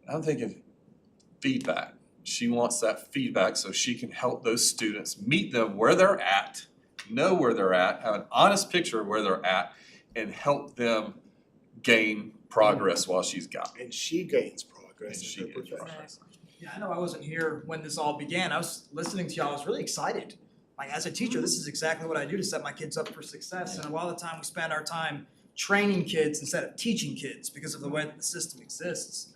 I'm thinking, feedback. She wants that feedback so she can help those students, meet them where they're at, know where they're at, have an honest picture of where they're at, and help them gain progress while she's got it. And she gains progress. And she gains progress. Yeah, I know I wasn't here when this all began. I was listening to y'all. I was really excited. Like, as a teacher, this is exactly what I do to set my kids up for success. And a lot of the time we spend our time training kids instead of teaching kids because of the way that the system exists.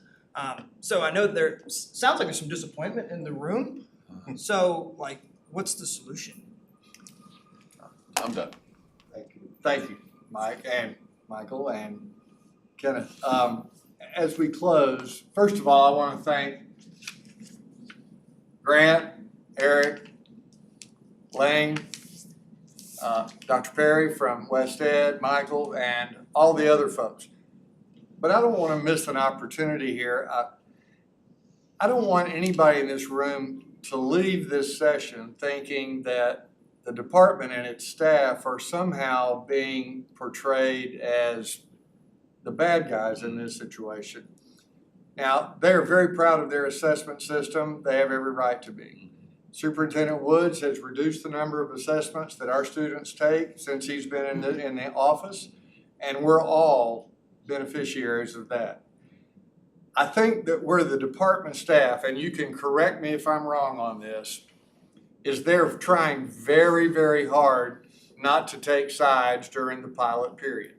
So I know there sounds like there's some disappointment in the room. So, like, what's the solution? I'm done. Thank you, Mike and Michael and Kenneth. As we close, first of all, I want to thank Grant, Eric, Lang, Dr. Perry from West Ed, Michael, and all the other folks. But I don't want to miss an opportunity here. I don't want anybody in this room to leave this session thinking that the department and its staff are somehow being portrayed as the bad guys in this situation. Now, they're very proud of their assessment system. They have every right to be. Superintendent Woods has reduced the number of assessments that our students take since he's been in the office, and we're all beneficiaries of that. I think that where the department staff, and you can correct me if I'm wrong on this, is they're trying very, very hard not to take sides during the pilot period.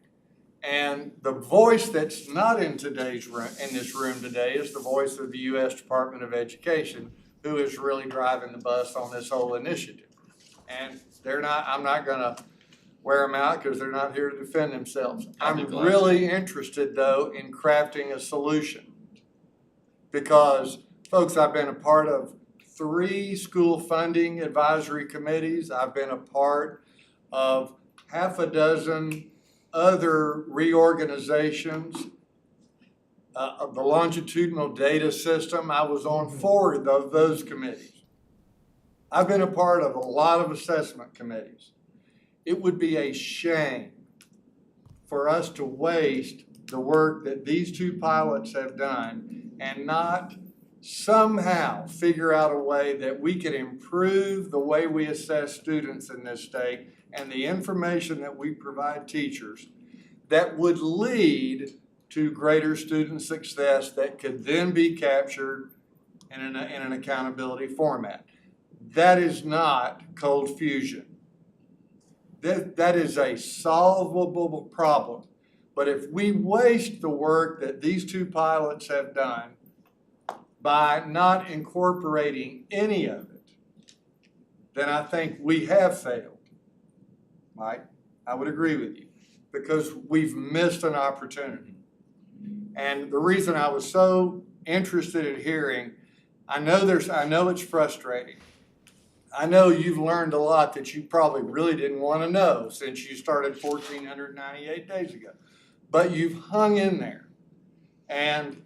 And the voice that's not in this room today is the voice of the U.S. Department of Education, who is really driving the bus on this whole initiative. And I'm not gonna wear them out because they're not here to defend themselves. I'm really interested though in crafting a solution. Because folks, I've been a part of 3 school funding advisory committees. I've been a part of half a dozen other reorganizations of the longitudinal data system. I was on 4 of those committees. I've been a part of a lot of assessment committees. It would be a shame for us to waste the work that these 2 pilots have done and not somehow figure out a way that we can improve the way we assess students in this state and the information that we provide teachers that would lead to greater student success that could then be captured in an accountability format. That is not cold fusion. That is a solvable problem. But if we waste the work that these 2 pilots have done by not incorporating any of it, then I think we have failed. Mike, I would agree with you, because we've missed an opportunity. And the reason I was so interested in hearing, I know it's frustrating. I know you've learned a lot that you probably really didn't want to know since you started 1,498 days ago. But you've hung in there. And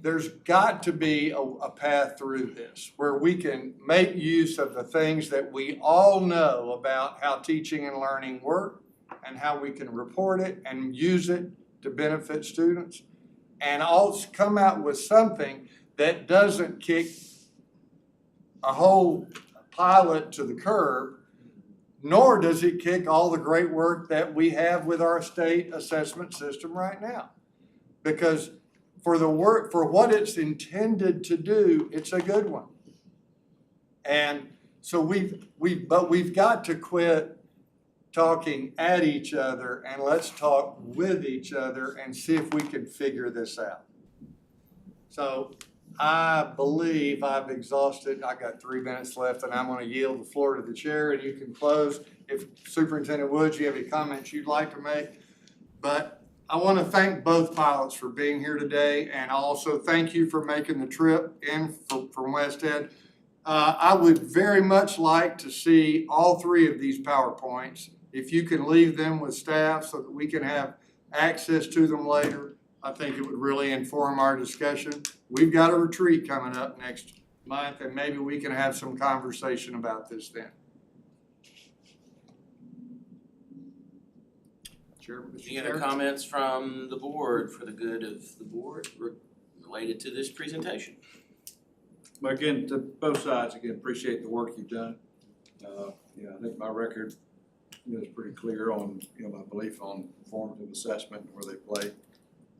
there's got to be a path through this where we can make use of the things that we all know about how teaching and learning work and how we can report it and use it to benefit students, and also come out with something that doesn't kick a whole pilot to the curb, nor does it kick all the great work that we have with our state assessment system right now. Because for what it's intended to do, it's a good one. And so we've got to quit talking at each other and let's talk with each other and see if we can figure this out. So I believe I've exhausted. I got 3 minutes left, and I'm going to yield the floor to the chair, and you can close. If Superintendent Woods, you have any comments you'd like to make? But I want to thank both pilots for being here today, and also thank you for making the trip in from West End. I would very much like to see all 3 of these PowerPoints. If you can leave them with staff so that we can have access to them later, I think it would really inform our discussion. We've got a retreat coming up next month, and maybe we can have some conversation about this then. Any other comments from the board for the good of the board related to this presentation? But again, to both sides, again, appreciate the work you've done. I think my record is pretty clear on, my belief on formative assessment and where they play.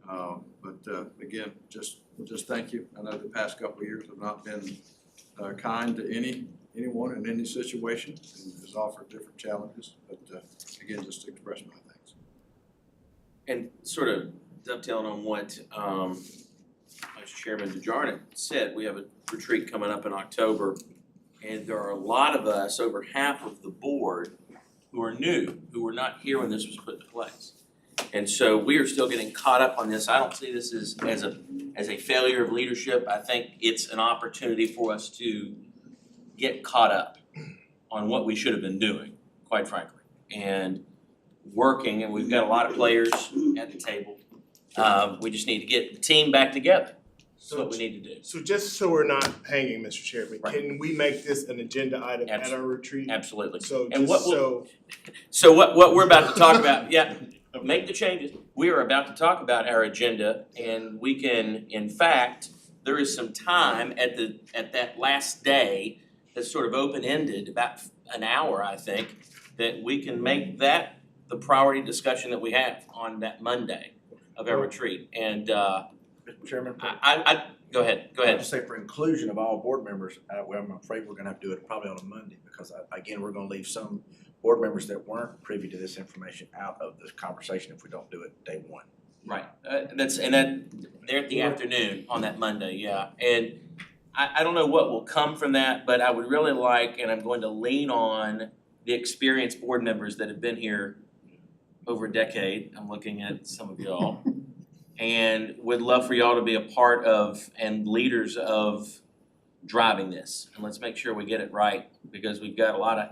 But again, just thank you. I know the past couple of years have not been kind to anyone in any situation, and has offered different challenges. But again, just to express my thanks. And sort of dovetailing on what Vice Chairman DeJarnett said, we have a retreat coming up in October, and there are a lot of us, over half of the board, who are new, who were not here when this was put into place. And so we are still getting caught up on this. I don't see this as a failure of leadership. I think it's an opportunity for us to get caught up on what we should have been doing, quite frankly, and working. And we've got a lot of players at the table. We just need to get the team back together. That's what we need to do. So just so we're not hanging, Mr. Chairman, can we make this an agenda item at our retreat? Absolutely. So and just what we're about to talk about, make the changes. We are about to talk about our agenda, and we can, in fact, there is some time at that last day that's sort of open-ended, about an hour, I think, that we can make that the priority discussion that we have on that Monday of our retreat. And Mr. Chairman, I go ahead. I'll just say for inclusion of all board members, I'm afraid we're going to have to do it probably on a Monday, because again, we're going to leave some board members that weren't privy to this information out of this conversation if we don't do it day one. Right. They're at the afternoon on that Monday, yeah. And I don't know what will come from that, but I would really like, and I'm going to lean on the experienced board members that have been here over a decade. I'm looking at some of y'all. And would love for y'all to be a part of and leaders of driving this. And let's make sure we get it right, because we've got a lot of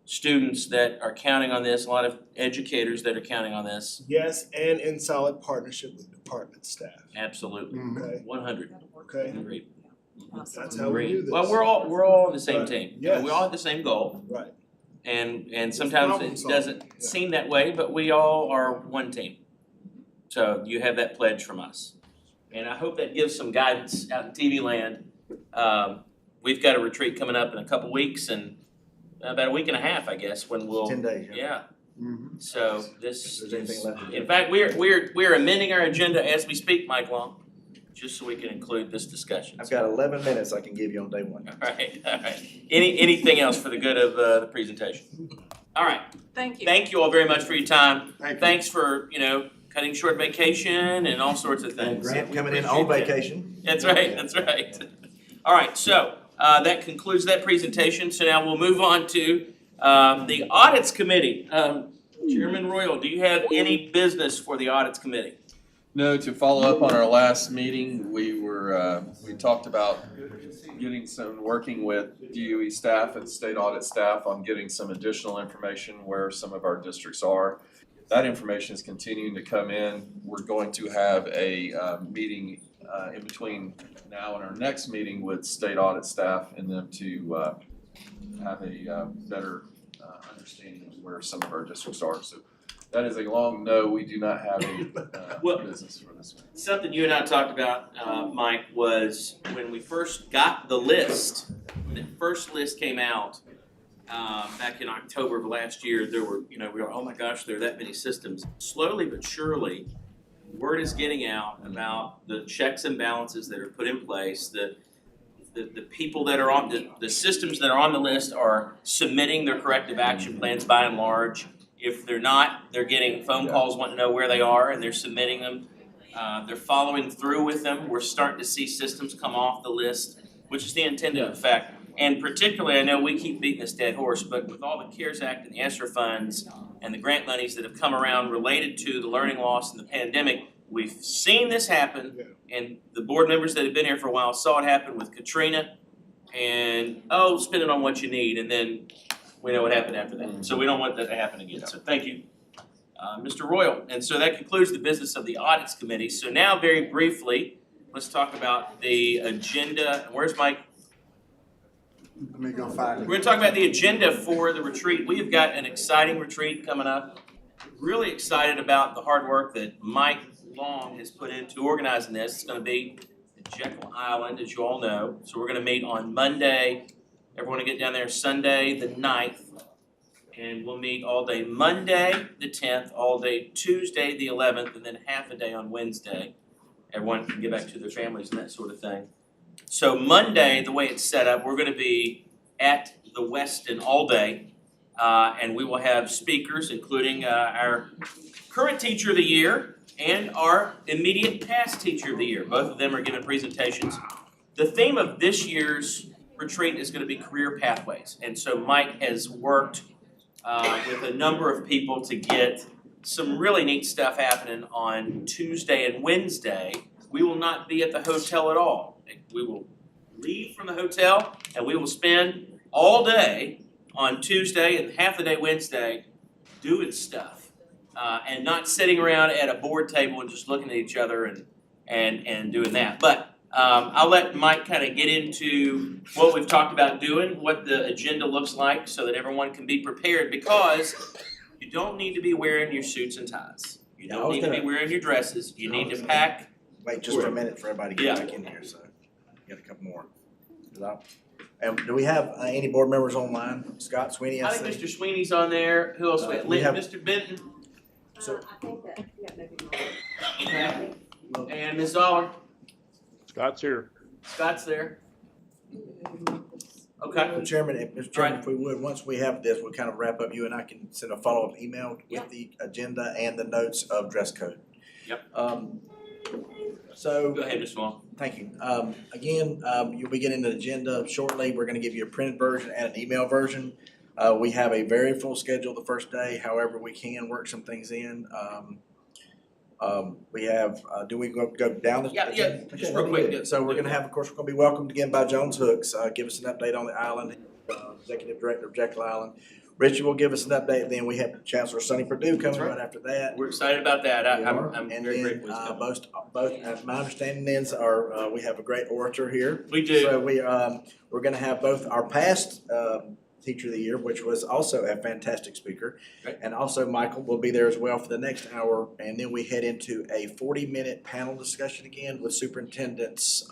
students that are counting on this, a lot of educators that are counting on this. Yes, and in solid partnership with department staff. Absolutely. Okay. 100. Okay. Agreed. That's how we do this. Well, we're all on the same Right. team. Yes. We all have the same goal. Right. And sometimes problem it solving. doesn't seem that way, but we all are one team. So you have that pledge from us. And I hope that gives some guidance out in TV land. We've got a retreat coming up in a couple weeks, and about a week and a half, I guess, when we'll. 10 days, Yeah. Mm-hmm. So this If there's anything left to do. in fact, we're amending our agenda as we speak, Mike Long, just so we can include this discussion. I've got 11 minutes I can give you on day one. All right. Anything else for the good of the presentation? All right. Thank you. Thank you all very much for your time. Thank you. Thanks for, cutting short vacation and all sorts of things. Grant coming in on Appreciate that. vacation. That's right, that's right. All right, so that concludes that presentation. So now we'll move on to the Audits Committee. Chairman Royal, do you have any business for the Audits Committee? No, to follow up on our last meeting, we talked about working with DOE staff and state audit staff on getting some additional information where some of our districts are. That information is continuing to come in. We're going to have a meeting in between now and our next meeting with state audit staff and them to have a better understanding of where some of our districts are. So that is a long no. We do not have any business for this one. Something you and I talked about, Mike, was when we first got the list, when the first list came out back in October of last year, there were, we were, oh my gosh, there are that many systems. Slowly but surely, word is getting out about the checks and balances that are put in place, the people that are on, the systems that are on the list are submitting their corrective action plans by and large. If they're not, they're getting phone calls wanting to know where they are, and they're submitting them. They're following through with them. We're starting to see systems come off the list, which is the intended effect. And particularly, I know we keep beating this dead horse, but with all the CARES Act and the ESSER funds and the grant monies that have come around related to the learning loss and the pandemic, we've seen this happen. And the board members that have been here for a while saw it happen with Katrina. And, spend it on what you need. And then we know what happened after that. So we don't want that to happen again. So thank you, Mr. Royal. And so that concludes the business of the Audits Committee. So now, very briefly, let's talk about the agenda. Where's Mike? Let me go find it. We're going to talk about the agenda for the retreat. We have got an exciting retreat coming up. Really excited about the hard work that Mike Long has put into organizing this. It's going to be at Jekyll Island, as you all know. So we're going to meet on Monday. Everyone will get down there Sunday the 9th. And we'll meet all day Monday the 10th, all day Tuesday the 11th, and then half a day on Wednesday. Everyone can get back to their families and that sort of thing. So Monday, the way it's set up, we're going to be at the Westin all day, and we will have speakers, including our current teacher of the year and our immediate past teacher of the year. Both of them are giving presentations. The theme of this year's retreat is going to be career pathways, and so Mike has worked with a number of people to get some really neat stuff happening on Tuesday and Wednesday. We will not be at the hotel at all. We will leave from the hotel and we will spend all day on Tuesday and half the day Wednesday doing stuff and not sitting around at a board table and just looking at each other and doing that. But I'll let Mike kind of get into what we've talked about doing, what the agenda looks like so that everyone can be prepared, because you don't need to be wearing your suits and ties. You don't need to be wearing your dresses. You need to pack. Wait just for a minute for everybody to get back in here, so got a couple more. And do we have any board members online? Scott Sweeney, I think Mr. Sweeney's on there. Who else? we have- Mr. Benton. So, Okay. And Ms. Zoller. Scott's here. Scott's there. Okay. Mr. Chairman, if we would, once we have this, we'll kind of wrap up. You and I can send a follow-up email with the agenda and the notes of dress code. Yep. So. Go ahead, Mr. Wong. Thank you. Again, you'll be getting an agenda shortly. We're gonna give you a printed version and an email version. We have a very full schedule the first day. However, we can work some things in. We have, do we go down the? Yeah, just real quick. So we're gonna have, of course, we're gonna be welcomed again by Jones Hooks. Give us an update on the island, Executive Director of Jekyll Island. Richard will give us an update, then we have Chancellor Sonny Perdue coming right after that. We're excited about that. I'm And very then, grateful. both, my understanding is, we have a great orator here. We do. So we're gonna have both our past, Teacher of the Year, which was also a fantastic speaker. Right. And also Michael will be there as well for the next hour. And then we head into a 40-minute panel discussion again with Superintendents,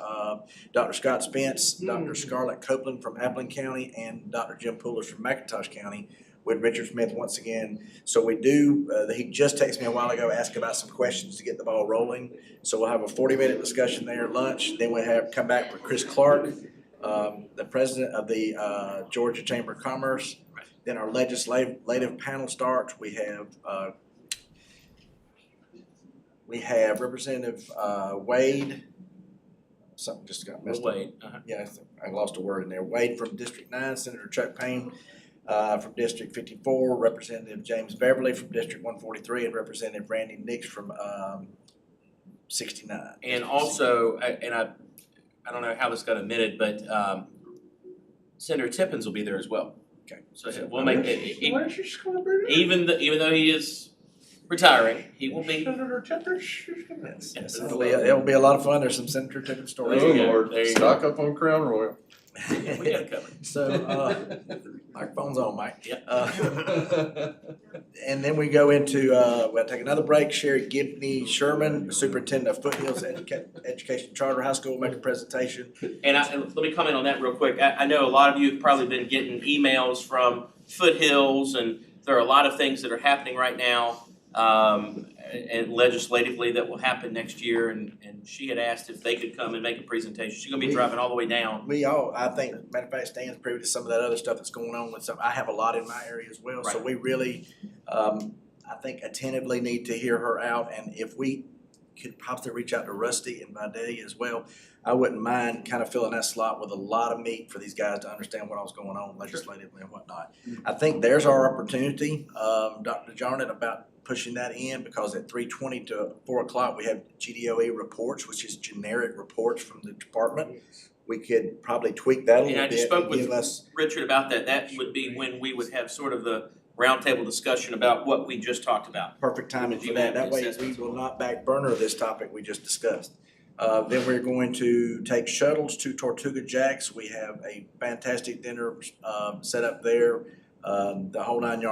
Dr. Scott Spence, Dr. Scarlett Copeland from Appling County, and Dr. Jim Pullers from McIntosh County, with Richard Smith once again. So we do, he just texted me a while ago, asking about some questions to get the ball rolling. So we'll have a 40-minute discussion there, lunch. Then we have come back with Chris Clark, the president of the Georgia Chamber of Commerce. Right. Then our legislative panel starts. We have Representative Wade. Something just got messed up. Wade. Yeah, I lost a word in there. Wade from District 9, Senator Chuck Payne from District 54, Representative James Beverly from District 143, and Representative Randy Nix from 69. And also, I don't know how this got omitted, but Senator Tippins will be there as well. Okay. So we'll make it, even though he is retiring, he will be. Senator Tippins. Yes, it'll be a lot of fun. There's some Senator Tippins stories. There you go. Lord, There you stock up on Crown Royal. We got it covered. So, microphone's on, Mike. Yeah. And then we go into, we'll take another break. Sherry Gibney Sherman, Superintendent of Foothills Education Charter High School, will make a presentation. And let me comment on that real quick. I know a lot of you have probably been getting emails from Foothills, and there are a lot of things that are happening right now, and legislatively that will happen next year. And she had asked if they could come and make a presentation. She's gonna be driving all the way down. I think, matter of fact, Stan's privy to some of that other stuff that's going on with some, I have a lot in my area as well. So Right. we really, I think attentively need to hear her out. And if we could possibly reach out to Rusty and Vidalia as well, I wouldn't mind kind of filling that slot with a lot of meat for these guys to understand what all's going on legislatively and whatnot. I think there's our opportunity, Dr. Jarnett, about pushing that in, because at 3:20 to 4 o'clock, we have GDOE reports, which is generic reports from the department. We could probably tweak that a And little I just bit spoke and with give us. Richard about that. That would be when we would have sort of the roundtable discussion about what we just talked about. Perfect timing for that. That way we will not back burner this topic we just discussed. Then we're going to take shuttles to Tortuga Jacks. We have a fantastic dinner set up there, the whole 9 yards.